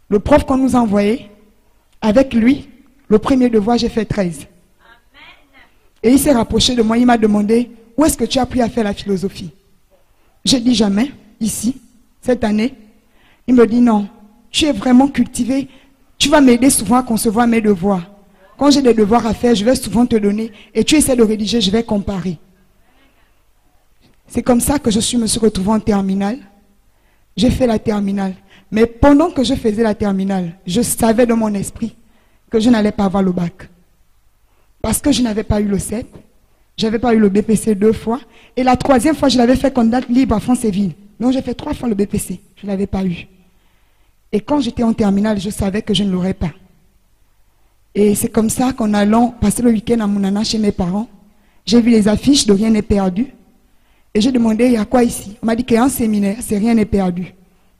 Le prof qu'on nous a envoyé, avec lui, le premier devoir, j'ai fait 13. Et il s'est rapproché de moi, il m'a demandé, où est-ce que tu as appris à faire la philosophie? J'ai dit jamais, ici, cette année. Il me dit non, tu es vraiment cultivé, tu vas m'aider souvent à concevoir mes devoirs. Quand j'ai des devoirs à faire, je vais souvent te donner et tu essaies de rédiger, je vais comparer. C'est comme ça que je me suis retrouvée en terminale. J'ai fait la terminale. Mais pendant que je faisais la terminale, je savais dans mon esprit que je n'allais pas avoir le bac. Parce que je n'avais pas eu le CEP, je n'avais pas eu le BPC 2 fois. Et la troisième fois, je l'avais fait candidate libre à France-et-Ville. Donc j'ai fait 3 fois le BPC, je ne l'avais pas eu. Et quand j'étais en terminale, je savais que je ne l'aurais pas. Et c'est comme ça qu'en allant passer le week-end à Mounana chez mes parents, j'ai vu les affiches de Rien n'est perdu. Et j'ai demandé, il y a quoi ici? On m'a dit qu'il y a un séminaire, c'est Rien n'est perdu.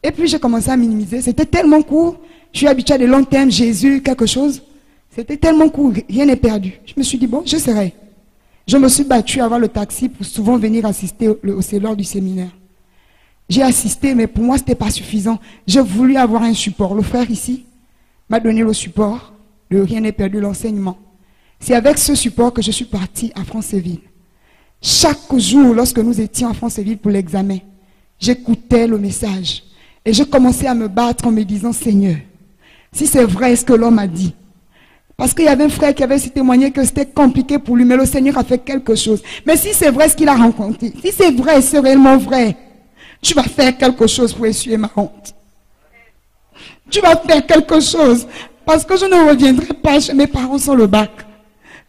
Et puis j'ai commencé à minimiser. C'était tellement court. Je suis habituée à des longs thèmes, Jésus, quelque chose. C'était tellement court, rien n'est perdu. Je me suis dit, bon, je serai. Je me suis battue à avoir le taxi pour souvent venir assister lors du séminaire. J'ai assisté, mais pour moi, ce n'était pas suffisant. J'ai voulu avoir un support. Le frère ici m'a donné le support de Rien n'est perdu, l'enseignement. C'est avec ce support que je suis partie à France-et-Ville. Chaque jour, lorsque nous étions à France-et-Ville pour l'examen, j'écoutais le message. Et je commençais à me battre en me disant, Seigneur, si c'est vrai ce que l'homme a dit. Parce qu'il y avait un frère qui avait aussi témoigné que c'était compliqué pour lui, mais le Seigneur a fait quelque chose. Mais si c'est vrai ce qu'il a rencontré, si c'est vrai, c'est réellement vrai, tu vas faire quelque chose pour essuyer ma honte. Tu vas faire quelque chose, parce que je ne reviendrai pas chez mes parents sans le bac.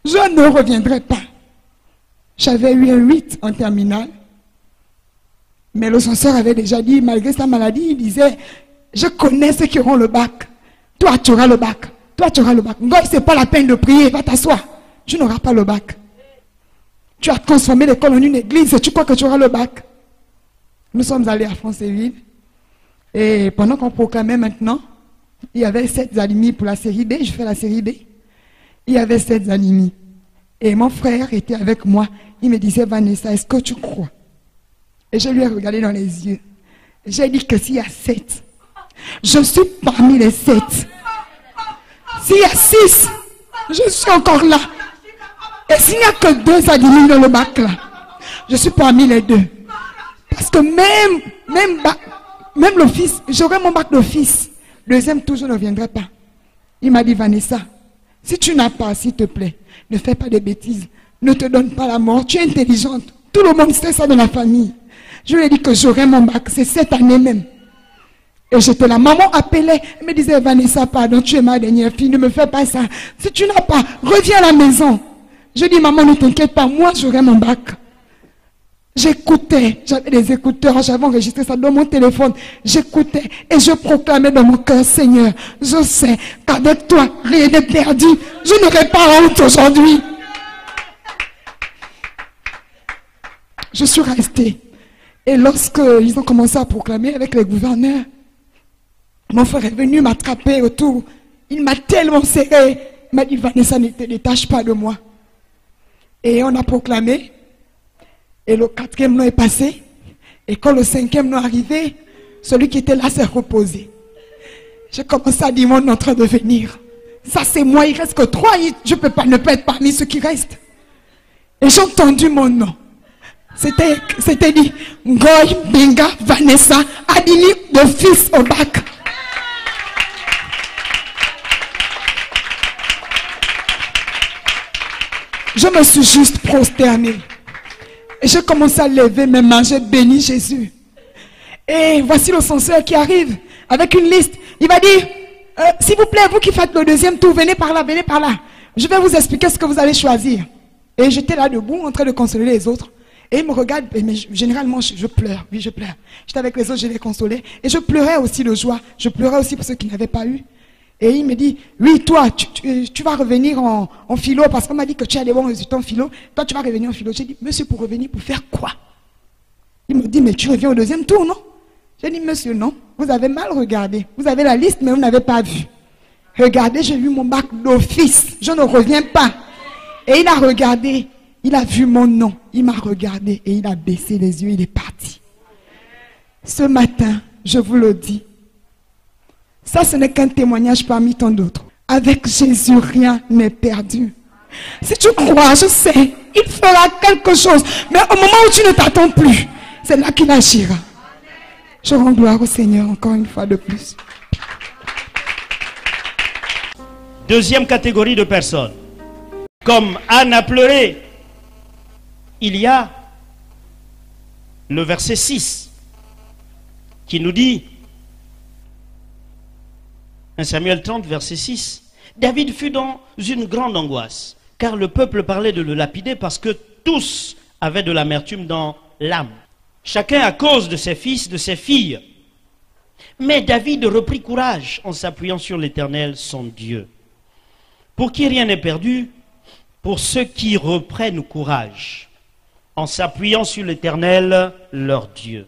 Je ne reviendrai pas. J'avais eu un 8 en terminale. Mais le censeur avait déjà dit, malgré sa maladie, il disait, je connais ceux qui auront le bac. Toi, tu auras le bac. Toi, tu auras le bac. Ngoï, ce n'est pas la peine de prier, va t'asseoir. Tu n'auras pas le bac. Tu as transformé l'école en une église et tu crois que tu auras le bac. Nous sommes allés à France-et-Ville. Et pendant qu'on proclamait maintenant, il y avait 7 animés pour la série B. Je fais la série B. Il y avait 7 animés. Et mon frère était avec moi. Il me disait, Vanessa, est-ce que tu crois? Et je lui ai regardé dans les yeux. J'ai dit que s'il y a 7, je suis parmi les 7. S'il y a 6, je suis encore là. Et s'il n'y a que 2 animés dans le bac là, je suis parmi les 2. Parce que même l'office, j'aurai mon bac d'office. Deuxième tour, je ne viendrai pas. Il m'a dit, Vanessa, si tu n'as pas, s'il te plaît, ne fais pas de bêtises. Ne te donne pas la mort. Tu es intelligente. Tout le monde sait ça dans la famille. Je lui ai dit que j'aurai mon bac. C'est cette année même. Et j'étais là. Maman appelait. Elle me disait, Vanessa, pardon, tu es ma dernière fille. Ne me fais pas ça. Si tu n'as pas, reviens à la maison. Je dis, maman, ne t'inquiète pas. Moi, j'aurai mon bac. J'écoutais. J'avais des écouteurs. J'avais enregistré ça dans mon téléphone. J'écoutais. Et je proclamais dans mon cœur, Seigneur, je sais qu'avec toi, rien n'est perdu. Je n'aurai pas honte aujourd'hui. Je suis restée. Et lorsqu'ils ont commencé à proclamer avec les gouverneurs, mon frère est venu m'attraper autour. Il m'a tellement serré. Il m'a dit, Vanessa, ne te détache pas de moi. Et on a proclamé. Et le 4e nom est passé. Et quand le 5e nom est arrivé, celui qui était là s'est reposé. J'ai commencé à dire, mon nom est en train de venir. Ça c'est moi, il reste que 3. Je ne peux pas ne pas être parmi ceux qui restent. Et j'ai entendu mon nom. C'était dit, Ngoï Benga Vanessa Adini de fils au bac. Je me suis juste prosternée. Et j'ai commencé à lever mes mains, j'ai béni Jésus. Et voici le censeur qui arrive avec une liste. Il va dire, s'il vous plaît, vous qui faites le 2e tour, venez par là, venez par là. Je vais vous expliquer ce que vous allez choisir. Et j'étais là debout en train de consoler les autres. Et il me regarde, mais généralement je pleure, oui je pleure. J'étais avec les autres, je les consolais. Et je pleurais aussi de joie, je pleurais aussi pour ceux qui n'avaient pas eu. Et il me dit, oui toi, tu vas revenir en philo, parce qu'on m'a dit que tu as des bons résultats en philo. Toi tu vas revenir en philo. J'ai dit, monsieur, pour revenir, pour faire quoi? Il me dit, mais tu reviens au deuxième tour, non? J'ai dit, monsieur, non, vous avez mal regardé. Vous avez la liste, mais vous n'avez pas vu. Regardez, j'ai eu mon bac d'office, je ne reviens pas. Et il a regardé, il a vu mon nom, il m'a regardé et il a baissé les yeux, il est parti. Ce matin, je vous le dis, ça ce n'est qu'un témoignage parmi tant d'autres. Avec Jésus, rien n'est perdu. Si tu crois, je sais, il fera quelque chose. Mais au moment où tu ne t'attends plus, c'est là qu'il agira. Je rends gloire au Seigneur encore une fois de plus. Deuxième catégorie de personnes. Comme Anne a pleuré, il y a le verset 6 qui nous dit, 1 Samuel 30, verset 6, David fut dans une grande angoisse, car le peuple parlait de le lapider parce que tous avaient de l'amertume dans l'âme. Chacun à cause de ses fils, de ses filles. Mais David reprit courage en s'appuyant sur l'Éternel, son Dieu. Pour qui rien n'est perdu, pour ceux qui reprennent courage, en s'appuyant sur l'Éternel, leur Dieu.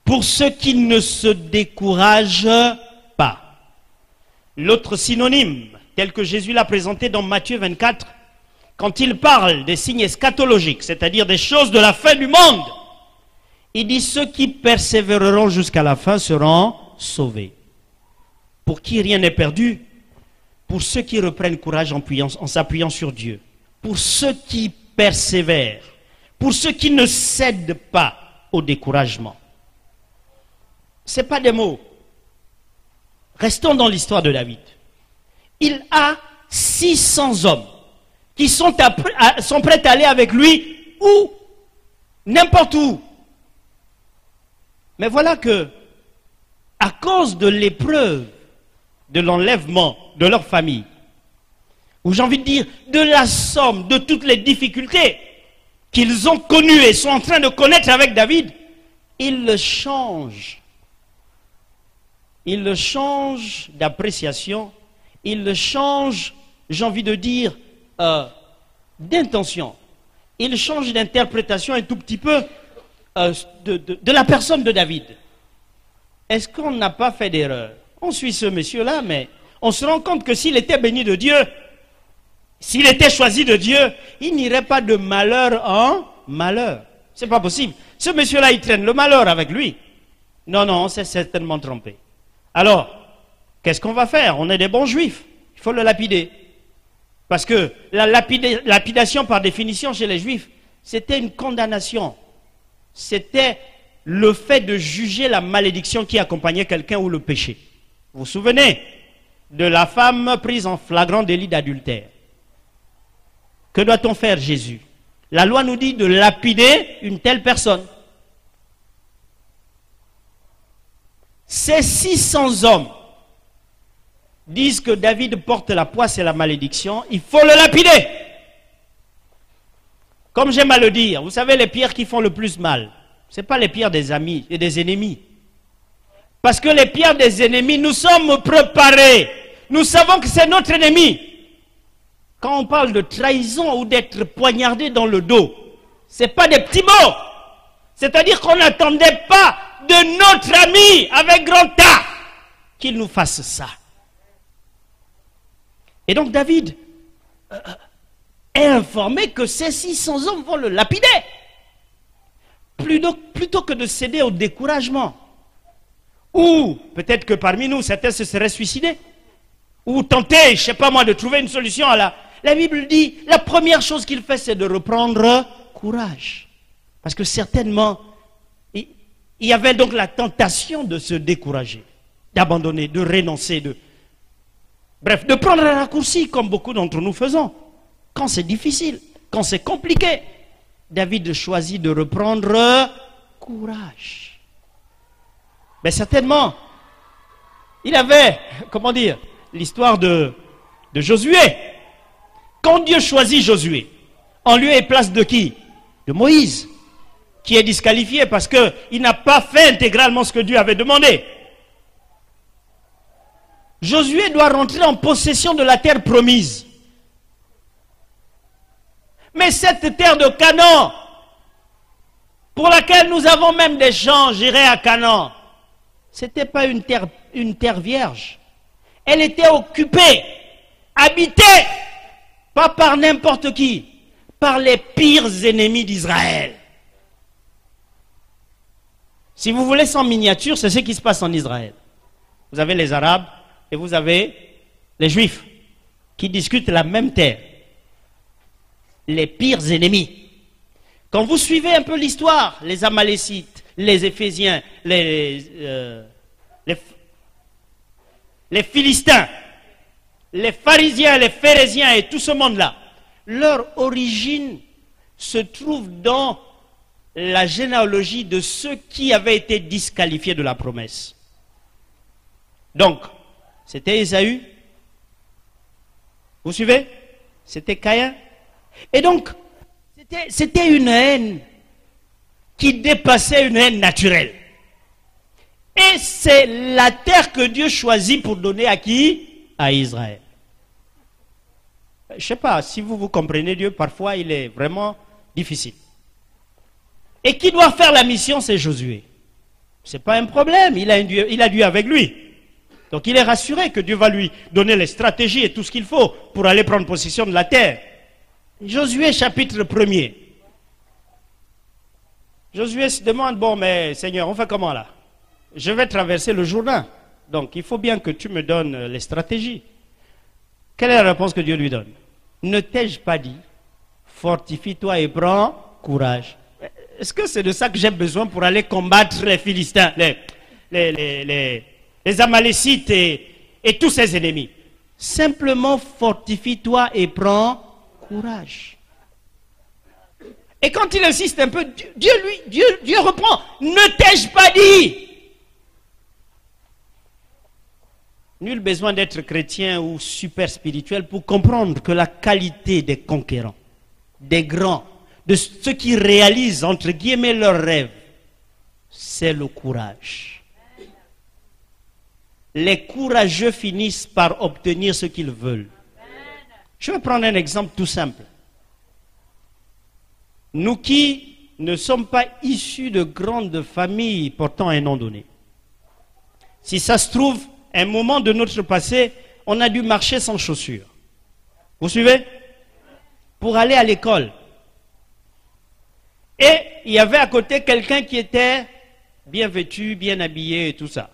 Pour ceux qui ne se découragent pas. L'autre synonyme, tel que Jésus l'a présenté dans Matthieu 24, quand il parle des signes eschatologiques, c'est-à-dire des choses de la fin du monde, il dit ceux qui persévéreront jusqu'à la fin seront sauvés. Pour qui rien n'est perdu, pour ceux qui reprennent courage en s'appuyant sur Dieu, pour ceux qui persévèrent, pour ceux qui ne cèdent pas au découragement. Ce n'est pas des mots. Restons dans l'histoire de David. Il a 600 hommes qui sont prêts à aller avec lui où, n'importe où. Mais voilà que, à cause de l'épreuve, de l'enlèvement de leur famille, ou j'ai envie de dire, de la somme de toutes les difficultés qu'ils ont connues et sont en train de connaître avec David, ils le changent. Ils le changent d'appréciation, ils le changent, j'ai envie de dire, d'intention. Ils changent d'interprétation un tout petit peu de la personne de David. Est-ce qu'on n'a pas fait d'erreur? On suit ce monsieur-là, mais on se rend compte que s'il était béni de Dieu, s'il était choisi de Dieu, il n'irait pas de malheur en malheur. C'est pas possible. Ce monsieur-là, il traîne le malheur avec lui. Non, non, on s'est certainement trompé. Alors, qu'est-ce qu'on va faire? On est des bons juifs. Il faut le lapider. Parce que la lapidation, par définition, chez les juifs, c'était une condamnation. C'était le fait de juger la malédiction qui accompagnait quelqu'un ou le péché. Vous vous souvenez de la femme prise en flagrant délit d'adultère? Que doit-on faire, Jésus? La loi nous dit de lapider une telle personne. Ces 600 hommes disent que David porte la poisse et la malédiction, il faut le lapider. Comme j'aime à le dire, vous savez les pierres qui font le plus mal, ce n'est pas les pierres des amis et des ennemis. Parce que les pierres des ennemis, nous sommes préparés. Nous savons que c'est notre ennemi. Quand on parle de trahison ou d'être poignardé dans le dos, ce n'est pas des petits mots. C'est-à-dire qu'on n'attendait pas de notre ami avec grand A qu'il nous fasse ça. Et donc David est informé que ces 600 hommes vont le lapider. Plutôt que de céder au découragement. Ou peut-être que parmi nous, certains se seraient suicidés. Ou tenter, je ne sais pas moi, de trouver une solution à la... La Bible dit, la première chose qu'il fait, c'est de reprendre courage. Parce que certainement, il y avait donc la tentation de se décourager, d'abandonner, de renoncer, bref, de prendre un raccourci, comme beaucoup d'entre nous faisons. Quand c'est difficile, quand c'est compliqué, David choisit de reprendre courage. Mais certainement, il avait, comment dire, l'histoire de Josué. Quand Dieu choisit Josué, en lieu et place de qui? de Moïse, qui est disqualifié parce qu'il n'a pas fait intégralement ce que Dieu avait demandé. Josué doit rentrer en possession de la terre promise. Mais cette terre de Canaan, pour laquelle nous avons même des gens, j'irai à Canaan, ce n'était pas une terre vierge. Elle était occupée, habitée, pas par n'importe qui, par les pires ennemis d'Israël. Si vous voulez sans miniature, c'est ce qui se passe en Israël. Vous avez les Arabes et vous avez les Juifs qui discutent la même terre. Les pires ennemis. Quand vous suivez un peu l'histoire, les Amalécites, les Éphésiens, les Philistins, les pharisiens, les phérésiens et tout ce monde-là, leur origine se trouve dans la généalogie de ceux qui avaient été disqualifiés de la promesse. Donc, c'était Ésaü. Vous suivez? C'était Caïn. Et donc, c'était une haine qui dépassait une haine naturelle. Et c'est la terre que Dieu choisit pour donner à qui? À Israël. Je ne sais pas, si vous comprenez Dieu, parfois il est vraiment difficile. Et qui doit faire la mission? C'est Josué. Ce n'est pas un problème, il a Dieu avec lui. Donc il est rassuré que Dieu va lui donner les stratégies et tout ce qu'il faut pour aller prendre possession de la terre. Josué chapitre 1er. Josué se demande, bon mais Seigneur, on fait comment là? Je vais traverser le Jourdain. Donc il faut bien que tu me donnes les stratégies. Quelle est la réponse que Dieu lui donne? Ne t'ai-je pas dit, fortifie-toi et prends courage. Est-ce que c'est de ça que j'ai besoin pour aller combattre les Philistins, les Amalécites et tous ses ennemis? Simplement fortifie-toi et prends courage. Et quand il insiste un peu, Dieu reprend. Ne t'ai-je pas dit? Nul besoin d'être chrétien ou super spirituel pour comprendre que la qualité des conquérants, des grands, de ceux qui réalisent entre guillemets leurs rêves, c'est le courage. Les courageux finissent par obtenir ce qu'ils veulent. Je vais prendre un exemple tout simple. Nous qui ne sommes pas issus de grandes familles portant un nom donné, si ça se trouve, un moment de notre passé, on a dû marcher sans chaussures. Vous suivez? Pour aller à l'école. Et il y avait à côté quelqu'un qui était bien vêtu, bien habillé et tout ça,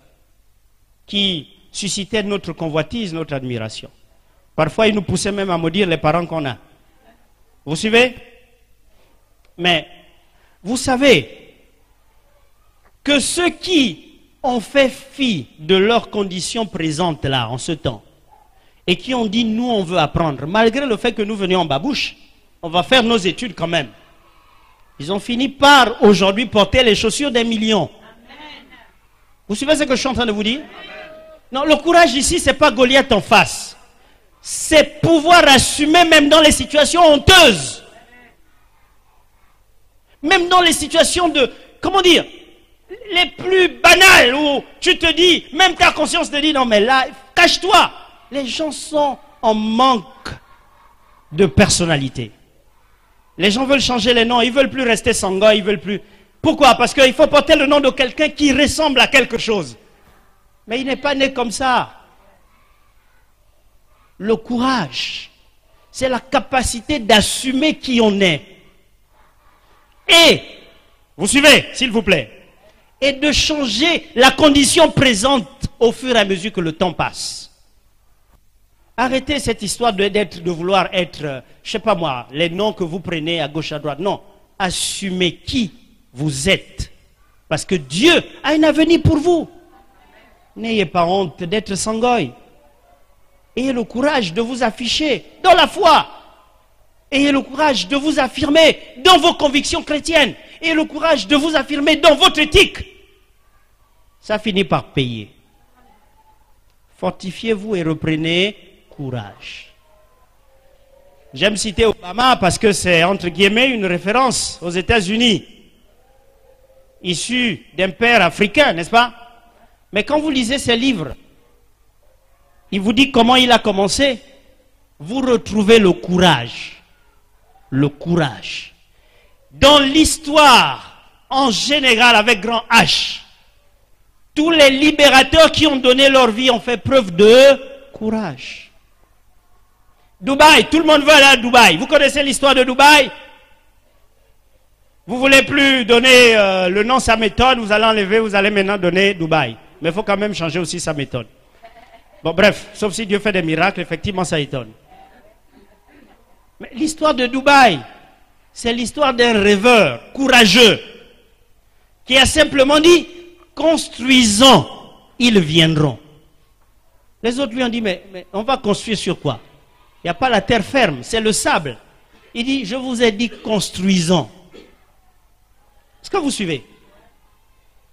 qui suscitait notre convoitise, notre admiration. Parfois, il nous poussait même à maudire les parents qu'on a. Vous suivez? Mais vous savez que ceux qui ont fait fi de leurs conditions présentes là, en ce temps, et qui ont dit, nous on veut apprendre, malgré le fait que nous venions en babouche, on va faire nos études quand même. Ils ont fini par aujourd'hui porter les chaussures des millions. Amen. Vous suivez ce que je suis en train de vous dire? Amen. Non, le courage ici, c'est pas Goliath en face. C'est pouvoir assumer même dans les situations honteuses. Même dans les situations de, comment dire, les plus banales où tu te dis, même ta conscience te dit, non mais là, cache-toi. Les gens sont en manque de personnalité. Les gens veulent changer les noms, ils veulent plus rester sanguins, ils veulent plus. Pourquoi? Parce qu'il faut porter le nom de quelqu'un qui ressemble à quelque chose. Mais il n'est pas né comme ça. Le courage, c'est la capacité d'assumer qui on est. Et, vous suivez, s'il vous plaît, et de changer la condition présente au fur et à mesure que le temps passe. Arrêtez cette histoire de vouloir être, je sais pas moi, les noms que vous prenez à gauche à droite. Non, assumez qui vous êtes. Parce que Dieu a un avenir pour vous. N'ayez pas honte d'être sangoy. Ayez le courage de vous afficher dans la foi. Ayez le courage de vous affirmer dans vos convictions chrétiennes. Ayez le courage de vous affirmer dans votre éthique. Ça finit par payer. Fortifiez-vous et reprenez courage. J'aime citer Obama parce que c'est entre guillemets une référence aux États-Unis, issu d'un père africain, n'est-ce pas? Mais quand vous lisez ses livres, il vous dit comment il a commencé. Vous retrouvez le courage. Le courage. Dans l'histoire, en général, avec grand H, tous les libérateurs qui ont donné leur vie ont fait preuve de courage. Dubaï, tout le monde veut aller à Dubaï. Vous connaissez l'histoire de Dubaï? Vous ne voulez plus donner le nom, ça m'étonne, vous allez enlever, vous allez maintenant donner Dubaï. Mais il faut quand même changer aussi, ça m'étonne. Bon, bref, sauf si Dieu fait des miracles, effectivement, ça étonne. Mais l'histoire de Dubaï, c'est l'histoire d'un rêveur courageux qui a simplement dit, construisons, ils viendront. Les autres lui ont dit, mais on va construire sur quoi? Il n'y a pas la terre ferme, c'est le sable. Il dit, je vous ai dit, construisons. Est-ce que vous suivez?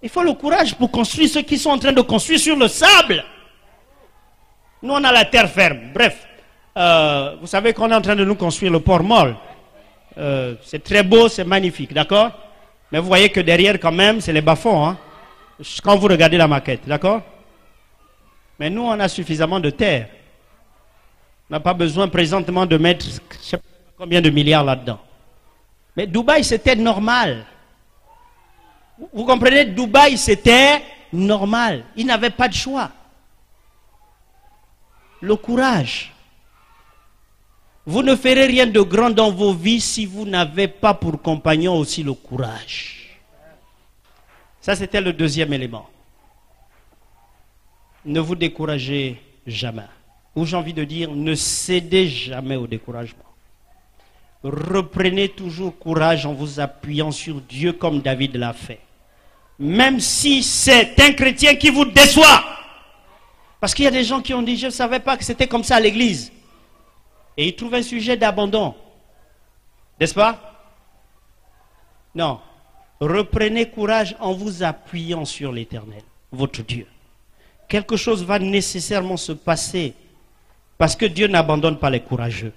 Il faut le courage pour construire ceux qui sont en train de construire sur le sable. Nous, on a la terre ferme. Bref, vous savez qu'on est en train de nous construire le port Molle. C'est très beau, c'est magnifique, d'accord? Mais vous voyez que derrière, quand même, c'est les bas-fonds. Hein? Quand vous regardez la maquette, d'accord? Mais nous, on a suffisamment de terre. On n'a pas besoin présentement de mettre je sais pas combien de milliards là-dedans. Mais Dubaï, c'était normal. Vous comprenez? Dubaï, c'était normal. Ils n'avaient pas de choix. Le courage. Vous ne ferez rien de grand dans vos vies si vous n'avez pas pour compagnon aussi le courage. Ça, c'était le deuxième élément. Ne vous découragez jamais. Ou j'ai envie de dire, ne cédez jamais au découragement. Reprenez toujours courage en vous appuyant sur Dieu comme David l'a fait. Même si c'est un chrétien qui vous déçoit. Parce qu'il y a des gens qui ont dit, je ne savais pas que c'était comme ça à l'église. Et ils trouvent un sujet d'abandon. N'est-ce pas? Non. Reprenez courage en vous appuyant sur l'Éternel, votre Dieu. Quelque chose va nécessairement se passer. Parce que Dieu n'abandonne pas les courageux.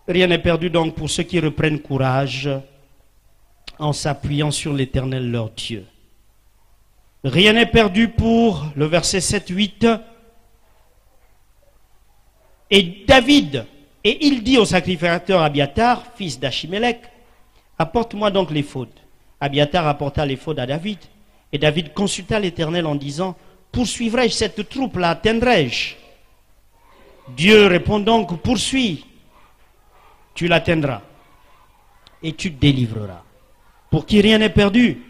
Rien n'est perdu donc pour ceux qui reprennent courage en s'appuyant sur l'Éternel leur Dieu. Rien n'est perdu pour le verset 7-8. Et David, et il dit au sacrificateur Abiathar, fils d'Achimélec, apporte-moi donc l'éphod. Abiathar apporta l'éphod à David. Et David consulta l'Éternel en disant, poursuivrai-je cette troupe, la atteindrai-je? Dieu répond donc, poursuis, tu l'atteindras et tu te délivreras. Pour qui rien n'est perdu,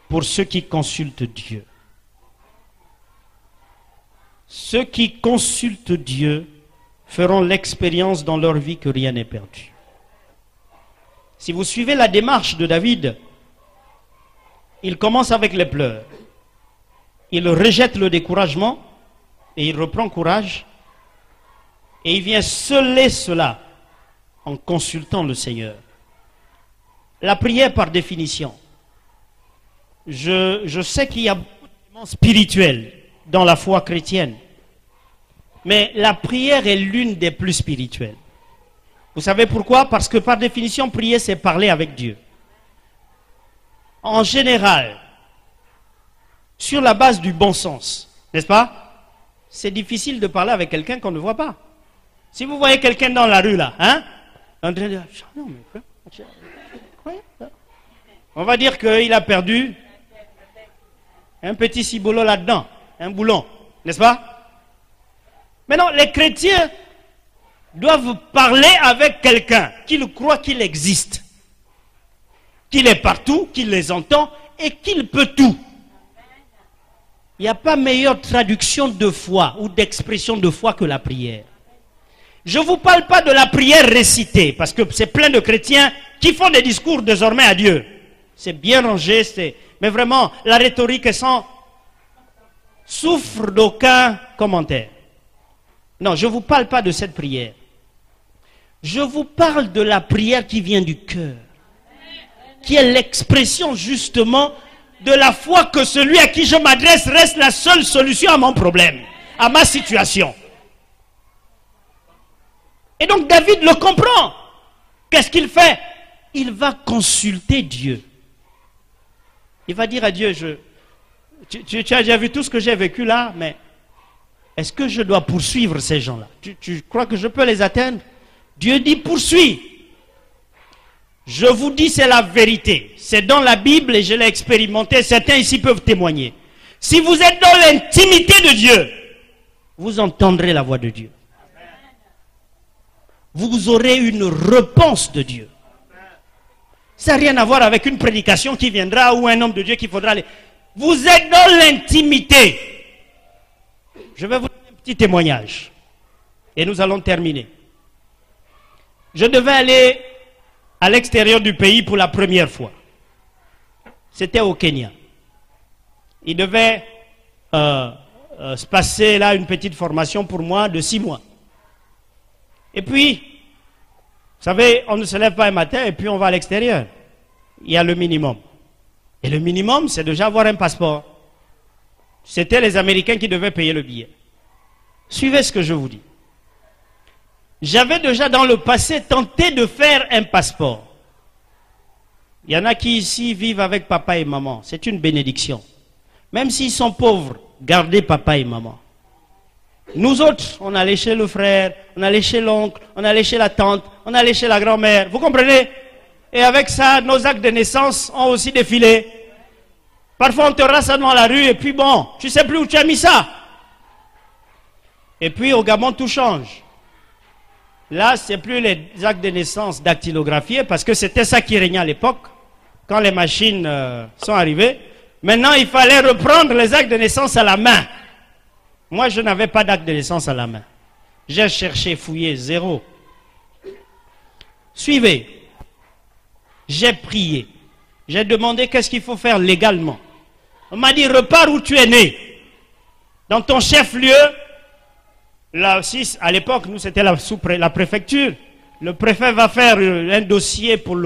pour ceux qui consultent Dieu. Ceux qui consultent Dieu feront l'expérience dans leur vie que rien n'est perdu. Si vous suivez la démarche de David, il commence avec les pleurs. Il rejette le découragement et il reprend courage et il vient sceller cela en consultant le Seigneur. La prière par définition. Je sais qu'il y a beaucoup d'éléments spirituels dans la foi chrétienne, mais la prière est l'une des plus spirituelles. Vous savez pourquoi? Parce que par définition, prier, c'est parler avec Dieu. En général, sur la base du bon sens, n'est-ce pas? C'est difficile de parler avec quelqu'un qu'on ne voit pas. Si vous voyez quelqu'un dans la rue là, hein, en train de dire, on va dire qu'il a perdu un petit ciboulot là-dedans, un boulon, n'est-ce pas? Maintenant, les chrétiens doivent parler avec quelqu'un qu'ils croient qu'il existe, qu'il est partout, qu'il les entend et qu'il peut tout. Il n'y a pas meilleure traduction de foi ou d'expression de foi que la prière. Je ne vous parle pas de la prière récitée, parce que c'est plein de chrétiens qui font des discours désormais à Dieu. C'est bien rangé, mais vraiment, la rhétorique est sans souffre d'aucun commentaire. Non, je ne vous parle pas de cette prière. Je vous parle de la prière qui vient du cœur, qui est l'expression justement de la foi que celui à qui je m'adresse reste la seule solution à mon problème, à ma situation. Et donc David le comprend. Qu'est-ce qu'il fait? Il va consulter Dieu. Il va dire à Dieu, tu as déjà vu tout ce que j'ai vécu là, mais est-ce que je dois poursuivre ces gens-là? Tu crois que je peux les atteindre? Dieu dit, poursuis. Je vous dis, c'est la vérité. C'est dans la Bible et je l'ai expérimenté. Certains ici peuvent témoigner. Si vous êtes dans l'intimité de Dieu, vous entendrez la voix de Dieu. Vous aurez une réponse de Dieu. Ça n'a rien à voir avec une prédication qui viendra ou un homme de Dieu qu'il faudra aller. Vous êtes dans l'intimité. Je vais vous donner un petit témoignage. Et nous allons terminer. Je devais aller à l'extérieur du pays pour la première fois. C'était au Kenya. Il devait se passer là une petite formation pour moi de 6 mois. Et puis, vous savez, on ne se lève pas un matin et puis on va à l'extérieur. Il y a le minimum. Et le minimum, c'est déjà avoir un passeport. C'était les Américains qui devaient payer le billet. Suivez ce que je vous dis. J'avais déjà dans le passé tenté de faire un passeport. Il y en a qui ici vivent avec papa et maman. C'est une bénédiction. Même s'ils sont pauvres, gardez papa et maman. Nous autres, on allait chez le frère, on allait chez l'oncle, on allait chez la tante, on allait chez la grand-mère. Vous comprenez? Et avec ça, nos actes de naissance ont aussi défilé. Parfois, on te rase ça dans la rue et puis bon, tu ne sais plus où tu as mis ça. Et puis, au Gabon, tout change. Là, ce n'est plus les actes de naissance dactylographiés parce que c'était ça qui régnait à l'époque, quand les machines sont arrivées. Maintenant, il fallait reprendre les actes de naissance à la main. Moi, je n'avais pas d'acte de naissance à la main. J'ai cherché, fouillé, zéro. Suivez. J'ai prié. J'ai demandé qu'est-ce qu'il faut faire légalement. On m'a dit, repars où tu es né. Dans ton chef-lieu, là aussi, à l'époque, nous, c'était la préfecture. Le préfet va faire un dossier pour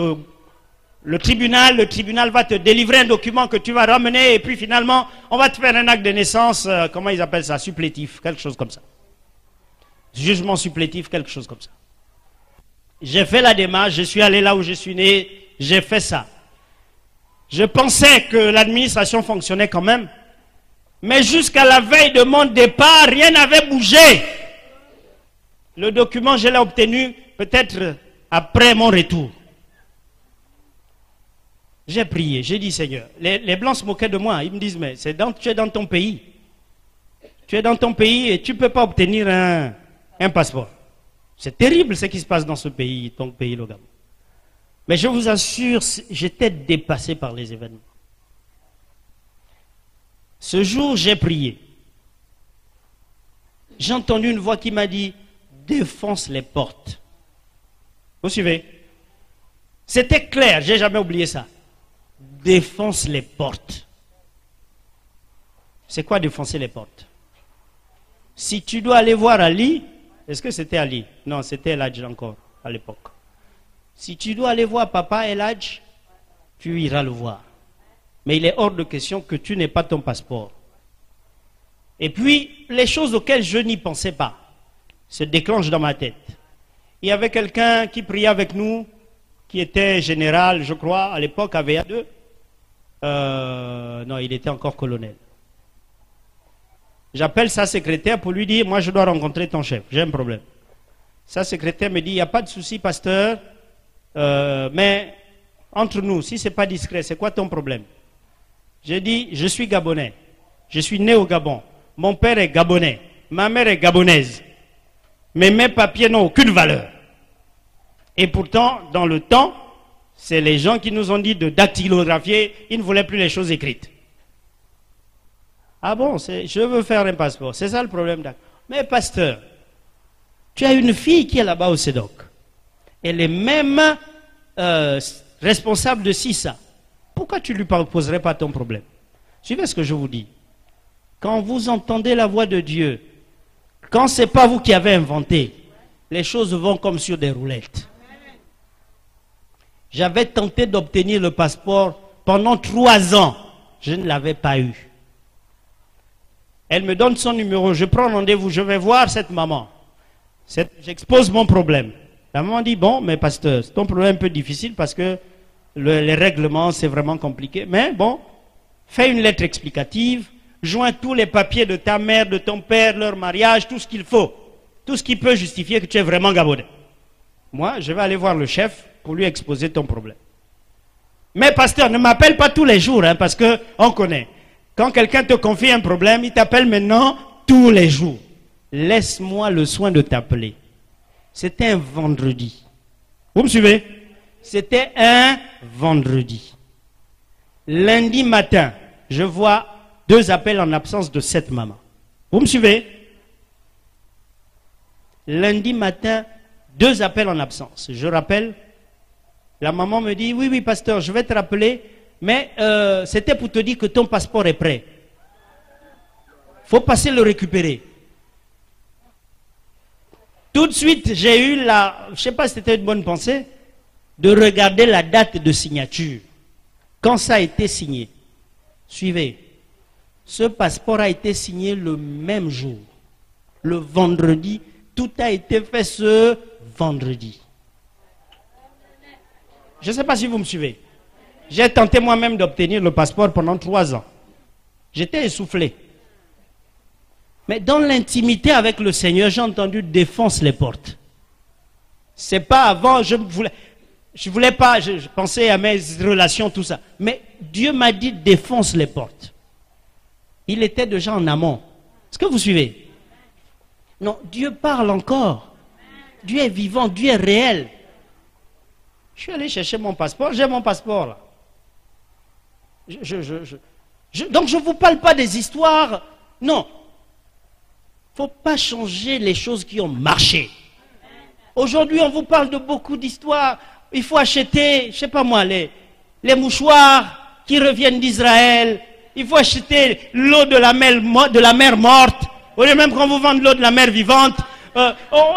le tribunal va te délivrer un document que tu vas ramener et puis finalement, on va te faire un acte de naissance, comment ils appellent ça, supplétif, quelque chose comme ça. Jugement supplétif, quelque chose comme ça. J'ai fait la démarche, je suis allé là où je suis né, j'ai fait ça. Je pensais que l'administration fonctionnait quand même, mais jusqu'à la veille de mon départ, rien n'avait bougé. Le document, je l'ai obtenu peut-être après mon retour. J'ai prié, j'ai dit Seigneur, les Blancs se moquaient de moi, ils me disent mais tu es dans ton pays. Tu es dans ton pays et tu ne peux pas obtenir un passeport. C'est terrible ce qui se passe dans ce pays, ton pays, le Gabon. Mais je vous assure, j'étais dépassé par les événements. Ce jour, j'ai prié. J'ai entendu une voix qui m'a dit, défonce les portes. Vous suivez? C'était clair, j'ai jamais oublié ça. Défonce les portes. C'est quoi défoncer les portes? Si tu dois aller voir Ali, est-ce que c'était Ali? Non, c'était Eladj encore à l'époque. Si tu dois aller voir papa Eladj, tu iras le voir. Mais il est hors de question que tu n'aies pas ton passeport. Et puis, les choses auxquelles je n'y pensais pas se déclenchent dans ma tête. Il y avait quelqu'un qui priait avec nous, qui était général, je crois, à l'époque, à VA2. Non, il était encore colonel. J'appelle sa secrétaire pour lui dire, moi je dois rencontrer ton chef, j'ai un problème. Sa secrétaire me dit, il n'y a pas de souci, pasteur, mais entre nous, si ce n'est pas discret, c'est quoi ton problème? J'ai dit, je suis gabonais, je suis né au Gabon, mon père est gabonais, ma mère est gabonaise, mais mes papiers n'ont aucune valeur. Et pourtant, dans le temps, c'est les gens qui nous ont dit de dactylographier, ils ne voulaient plus les choses écrites. Ah bon, je veux faire un passeport, c'est ça le problème. Mais pasteur, tu as une fille qui est là-bas au CEDOC. Elle est même responsable de CISA. Pourquoi tu ne lui poserais pas ton problème? Suivez ce que je vous dis. Quand vous entendez la voix de Dieu, quand ce n'est pas vous qui avez inventé, les choses vont comme sur des roulettes. J'avais tenté d'obtenir le passeport pendant 3 ans. Je ne l'avais pas eu. Elle me donne son numéro. Je prends rendez-vous. Je vais voir cette maman. J'expose mon problème. La maman dit, bon, mais pasteur, c'est ton problème un peu difficile parce que les règlements, c'est vraiment compliqué. Mais bon, fais une lettre explicative, joins tous les papiers de ta mère, de ton père, leur mariage, tout ce qu'il faut. Tout ce qui peut justifier que tu es vraiment gabonais. Moi, je vais aller voir le chef pour lui exposer ton problème. Mais pasteur, ne m'appelle pas tous les jours, hein, parce qu'on connaît. Quand quelqu'un te confie un problème, il t'appelle maintenant tous les jours. Laisse-moi le soin de t'appeler. C'était un vendredi. Vous me suivez? C'était un vendredi. Lundi matin, je vois 2 appels en absence de cette maman. Vous me suivez? Lundi matin, 2 appels en absence. Je rappelle, la maman me dit, oui, pasteur, je vais te rappeler, mais c'était pour te dire que ton passeport est prêt. Il faut passer le récupérer. Tout de suite, j'ai eu je ne sais pas si c'était une bonne pensée, de regarder la date de signature. Quand ça a été signé, suivez, ce passeport a été signé le même jour, le vendredi. Tout a été fait ce vendredi. Je ne sais pas si vous me suivez. J'ai tenté moi-même d'obtenir le passeport pendant 3 ans. J'étais essoufflé. Mais dans l'intimité avec le Seigneur, j'ai entendu défonce les portes. C'est pas avant, je voulais pas, je pensais à mes relations, tout ça. Mais Dieu m'a dit défonce les portes. Il était déjà en amont. Est-ce que vous suivez? Non, Dieu parle encore. Dieu est vivant, Dieu est réel. Je suis allé chercher mon passeport, j'ai mon passeport là. Donc je ne vous parle pas des histoires. Non. Il ne faut pas changer les choses qui ont marché. Aujourd'hui, on vous parle de beaucoup d'histoires. Il faut acheter, je ne sais pas moi, les mouchoirs qui reviennent d'Israël. Il faut acheter l'eau de la mer morte. Au lieu même qu'on vous vende l'eau de la mer vivante.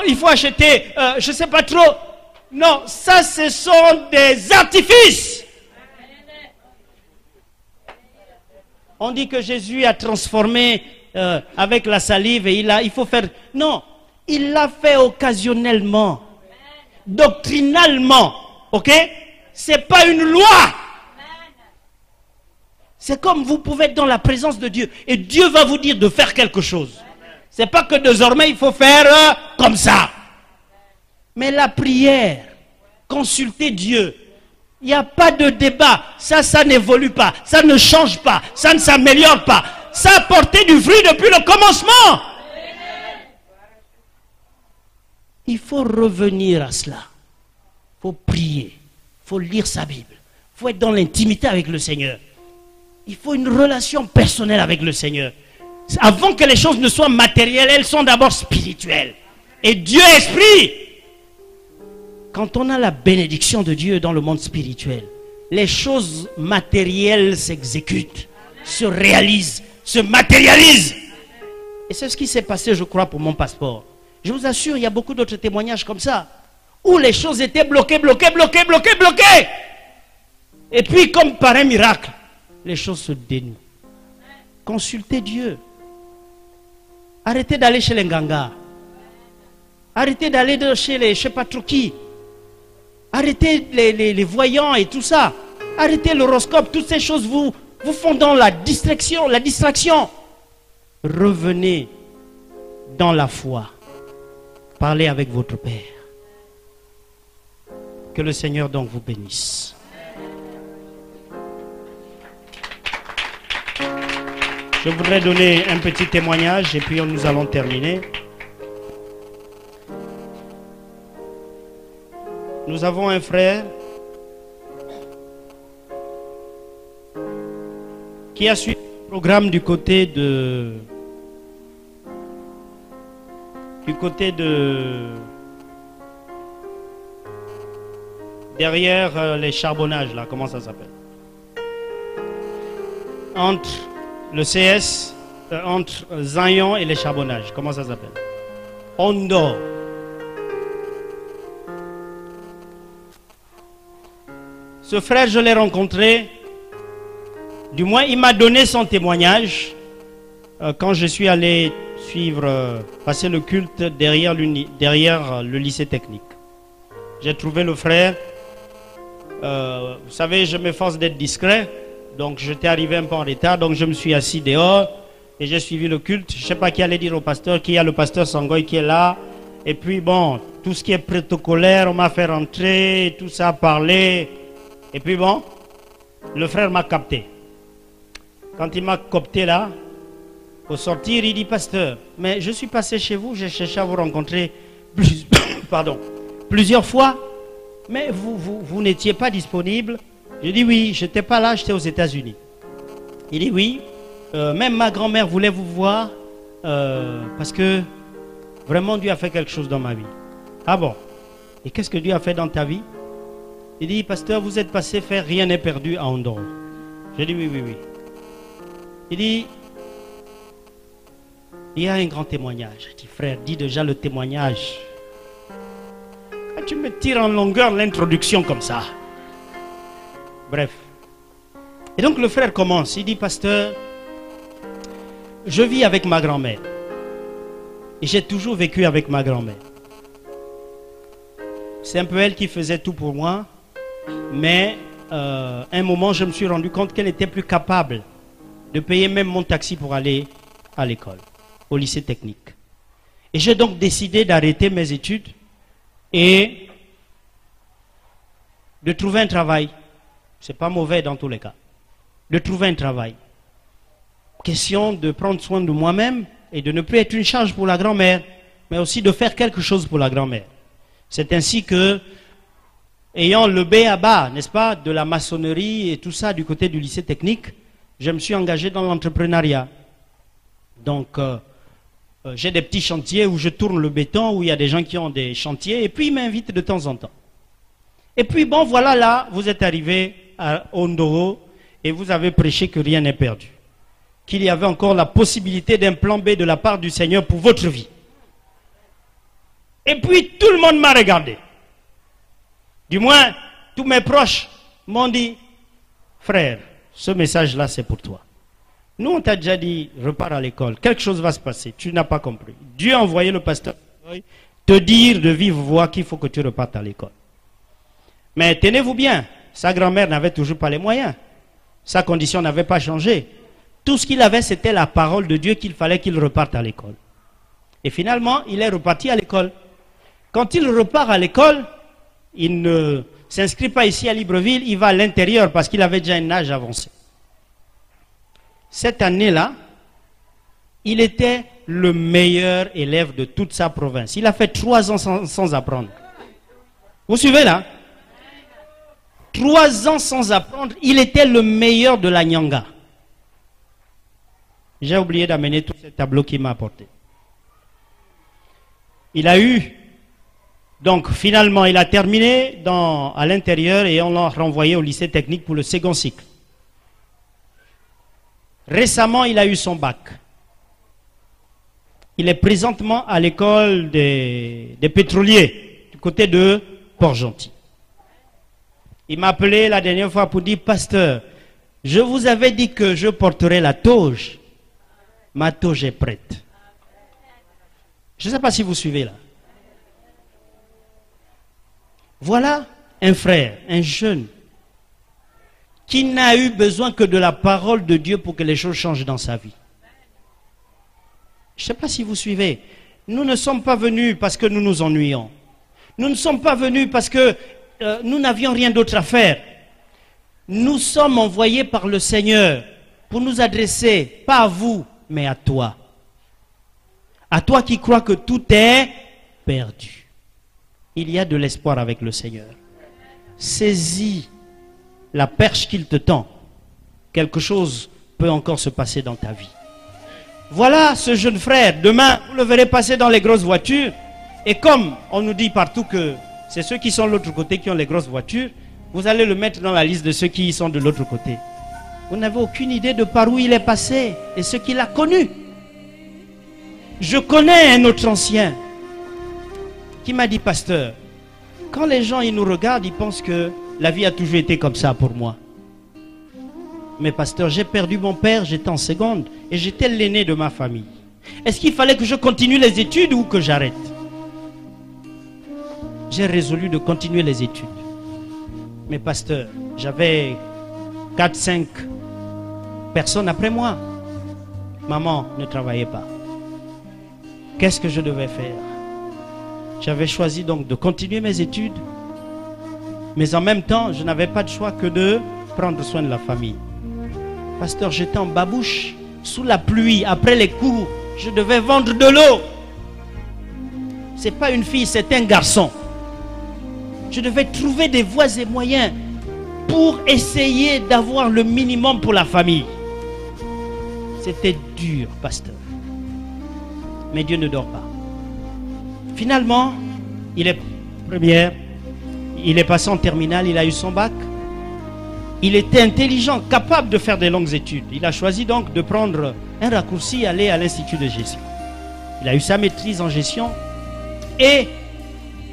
Il faut acheter, je ne sais pas trop. Non, ça, ce sont des artifices. On dit que Jésus a transformé avec la salive et il faut faire... Non, il l'a fait occasionnellement, doctrinalement, ok? C'est pas une loi. C'est comme vous pouvez être dans la présence de Dieu et Dieu va vous dire de faire quelque chose. C'est pas que désormais il faut faire comme ça. Mais la prière, consulter Dieu, il n'y a pas de débat. Ça n'évolue pas, ça ne change pas, ça ne s'améliore pas. Ça a porté du fruit depuis le commencement. Il faut revenir à cela. Il faut prier, il faut lire sa Bible, il faut être dans l'intimité avec le Seigneur. Il faut une relation personnelle avec le Seigneur. Avant que les choses ne soient matérielles, elles sont d'abord spirituelles. Et Dieu est esprit. Quand on a la bénédiction de Dieu dans le monde spirituel, les choses matérielles s'exécutent, se réalisent, se matérialisent. Et c'est ce qui s'est passé, je crois, pour mon passeport. Je vous assure, il y a beaucoup d'autres témoignages comme ça, où les choses étaient bloquées. Et puis, comme par un miracle, les choses se dénouent. Consultez Dieu. Arrêtez d'aller chez les Nganga. Arrêtez d'aller chez les je ne sais pas trop qui. Arrêtez les voyants et tout ça. Arrêtez l'horoscope. Toutes ces choses vous font dans la distraction. Revenez dans la foi. Parlez avec votre Père. Que le Seigneur donc vous bénisse. Je voudrais donner un petit témoignage et puis nous allons terminer. Nous avons un frère qui a suivi le programme du côté de derrière les charbonnages là, comment ça s'appelle? Entre le CS, entre Zion et les charbonnages, comment ça s'appelle? Ondo. Ce frère, je l'ai rencontré, du moins il m'a donné son témoignage quand je suis allé suivre, passer le culte derrière le lycée technique. J'ai trouvé le frère. Vous savez, je m'efforce d'être discret. Donc j'étais arrivé un peu en retard. Donc je me suis assis dehors et j'ai suivi le culte. Je ne sais pas qui allait dire au pasteur, qui a le pasteur Sangoy qui est là. Et puis bon, tout ce qui est protocolaire, on m'a fait rentrer, tout ça, parler. Et puis bon, le frère m'a capté. Quand il m'a capté là, au sortir, il dit, pasteur, mais je suis passé chez vous, j'ai cherché à vous rencontrer plusieurs fois, mais vous n'étiez pas disponible. Je dis oui, je n'étais pas là, j'étais aux États-Unis. Il dit oui, même ma grand-mère voulait vous voir parce que vraiment Dieu a fait quelque chose dans ma vie. Ah bon? Et qu'est-ce que Dieu a fait dans ta vie? Il dit, pasteur, vous êtes passé faire Rien n'est perdu à Ondoro. Je dis oui. Il dit, il y a un grand témoignage. Je dis, frère, dis déjà le témoignage. Tu me tires en longueur l'introduction comme ça. Bref. Et donc le frère commence. Il dit, pasteur, je vis avec ma grand-mère. Et j'ai toujours vécu avec ma grand-mère. C'est un peu elle qui faisait tout pour moi. Mais un moment, je me suis rendu compte qu'elle n'était plus capable de payer même mon taxi pour aller à l'école, au lycée technique. Et j'ai donc décidé d'arrêter mes études et de trouver un travail. C'est pas mauvais dans tous les cas. De trouver un travail. Question de prendre soin de moi-même et de ne plus être une charge pour la grand-mère, mais aussi de faire quelque chose pour la grand-mère. C'est ainsi que, ayant le b.a.-ba, n'est-ce pas, de la maçonnerie et tout ça du côté du lycée technique, je me suis engagé dans l'entrepreneuriat. Donc, j'ai des petits chantiers où je tourne le béton, où il y a des gens qui ont des chantiers, et puis ils m'invitent de temps en temps. Et puis bon, voilà, là, vous êtes arrivé à Ondoro, et vous avez prêché que rien n'est perdu. Qu'il y avait encore la possibilité d'un plan B de la part du Seigneur pour votre vie. Et puis tout le monde m'a regardé. Du moins, tous mes proches m'ont dit, frère, ce message-là c'est pour toi. Nous on t'a déjà dit, repars à l'école, quelque chose va se passer, tu n'as pas compris. Dieu a envoyé le pasteur te dire de vive voix qu'il faut que tu repartes à l'école. Mais tenez-vous bien, sa grand-mère n'avait toujours pas les moyens. Sa condition n'avait pas changé. Tout ce qu'il avait, c'était la parole de Dieu qu'il fallait qu'il reparte à l'école. Et finalement, il est reparti à l'école. Quand il repart à l'école, il ne s'inscrit pas ici à Libreville, il va à l'intérieur parce qu'il avait déjà un âge avancé. Cette année-là, il était le meilleur élève de toute sa province. Il a fait 3 ans sans apprendre. Vous suivez là? 3 ans sans apprendre, il était le meilleur de la Nyanga. J'ai oublié d'amener tous ces tableaux qu'il m'a apportés. Il a eu, donc finalement il a terminé à l'intérieur et on l'a renvoyé au lycée technique pour le second cycle. Récemment il a eu son bac. Il est présentement à l'école des pétroliers du côté de Port-Gentil. Il m'a appelé la dernière fois pour dire, pasteur, je vous avais dit que je porterai la toge. Ma toge est prête. Je ne sais pas si vous suivez là. Voilà un frère, un jeune, qui n'a eu besoin que de la parole de Dieu pour que les choses changent dans sa vie. Je ne sais pas si vous suivez. Nous ne sommes pas venus parce que nous nous ennuyons. Nous ne sommes pas venus parce que nous n'avions rien d'autre à faire. Nous sommes envoyés par le Seigneur pour nous adresser, pas à vous, mais à toi. À toi qui crois que tout est perdu. Il y a de l'espoir avec le Seigneur. Saisis la perche qu'il te tend. Quelque chose peut encore se passer dans ta vie. Voilà ce jeune frère. Demain, vous le verrez passer dans les grosses voitures. Et comme on nous dit partout que c'est ceux qui sont de l'autre côté qui ont les grosses voitures, vous allez le mettre dans la liste de ceux qui sont de l'autre côté. Vous n'avez aucune idée de par où il est passé et ce qu'il a connu. Je connais un autre ancien qui m'a dit, pasteur, quand les gens ils nous regardent, ils pensent que la vie a toujours été comme ça pour moi. Mais pasteur, j'ai perdu mon père, j'étais en seconde et j'étais l'aîné de ma famille. Est-ce qu'il fallait que je continue les études ou que j'arrête? J'ai résolu de continuer les études. Mais pasteur, j'avais 4-5 personnes après moi. Maman ne travaillait pas. Qu'est-ce que je devais faire? J'avais choisi donc de continuer mes études. Mais en même temps, je n'avais pas de choix que de prendre soin de la famille. Pasteur, j'étais en babouche, sous la pluie, après les cours. Je devais vendre de l'eau. Ce n'est pas une fille, c'est un garçon. Je devais trouver des voies et moyens pour essayer d'avoir le minimum pour la famille. C'était dur, pasteur. Mais Dieu ne dort pas. Finalement, il est première, il est passé en terminale, il a eu son bac. Il était intelligent, capable de faire des longues études. Il a choisi donc de prendre un raccourci et aller à l'Institut de gestion. Il a eu sa maîtrise en gestion et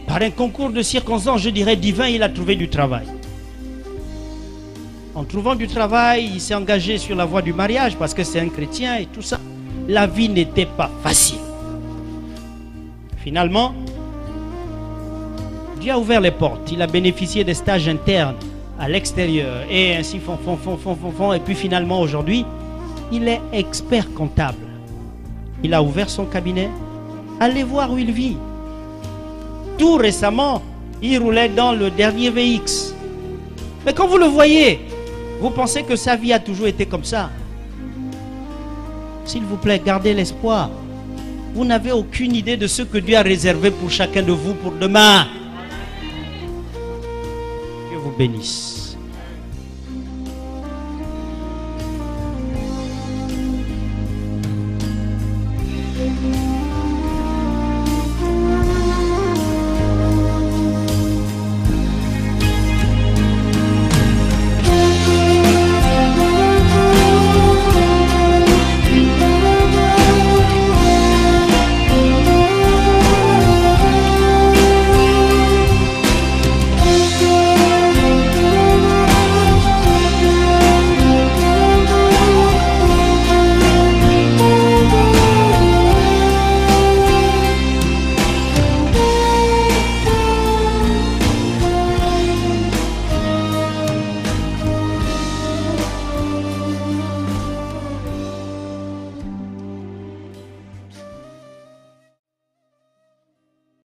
par un concours de circonstances, je dirais divin, il a trouvé du travail. En trouvant du travail, il s'est engagé sur la voie du mariage parce que c'est un chrétien et tout ça. La vie n'était pas facile. Finalement, Dieu a ouvert les portes. Il a bénéficié des stages internes à l'extérieur et ainsi et puis finalement aujourd'hui, il est expert comptable. Il a ouvert son cabinet. Allez voir où il vit. Tout récemment, il roulait dans le dernier VX. Mais quand vous le voyez, vous pensez que sa vie a toujours été comme ça. S'il vous plaît, gardez l'espoir. Vous n'avez aucune idée de ce que Dieu a réservé pour chacun de vous pour demain. Dieu vous bénisse.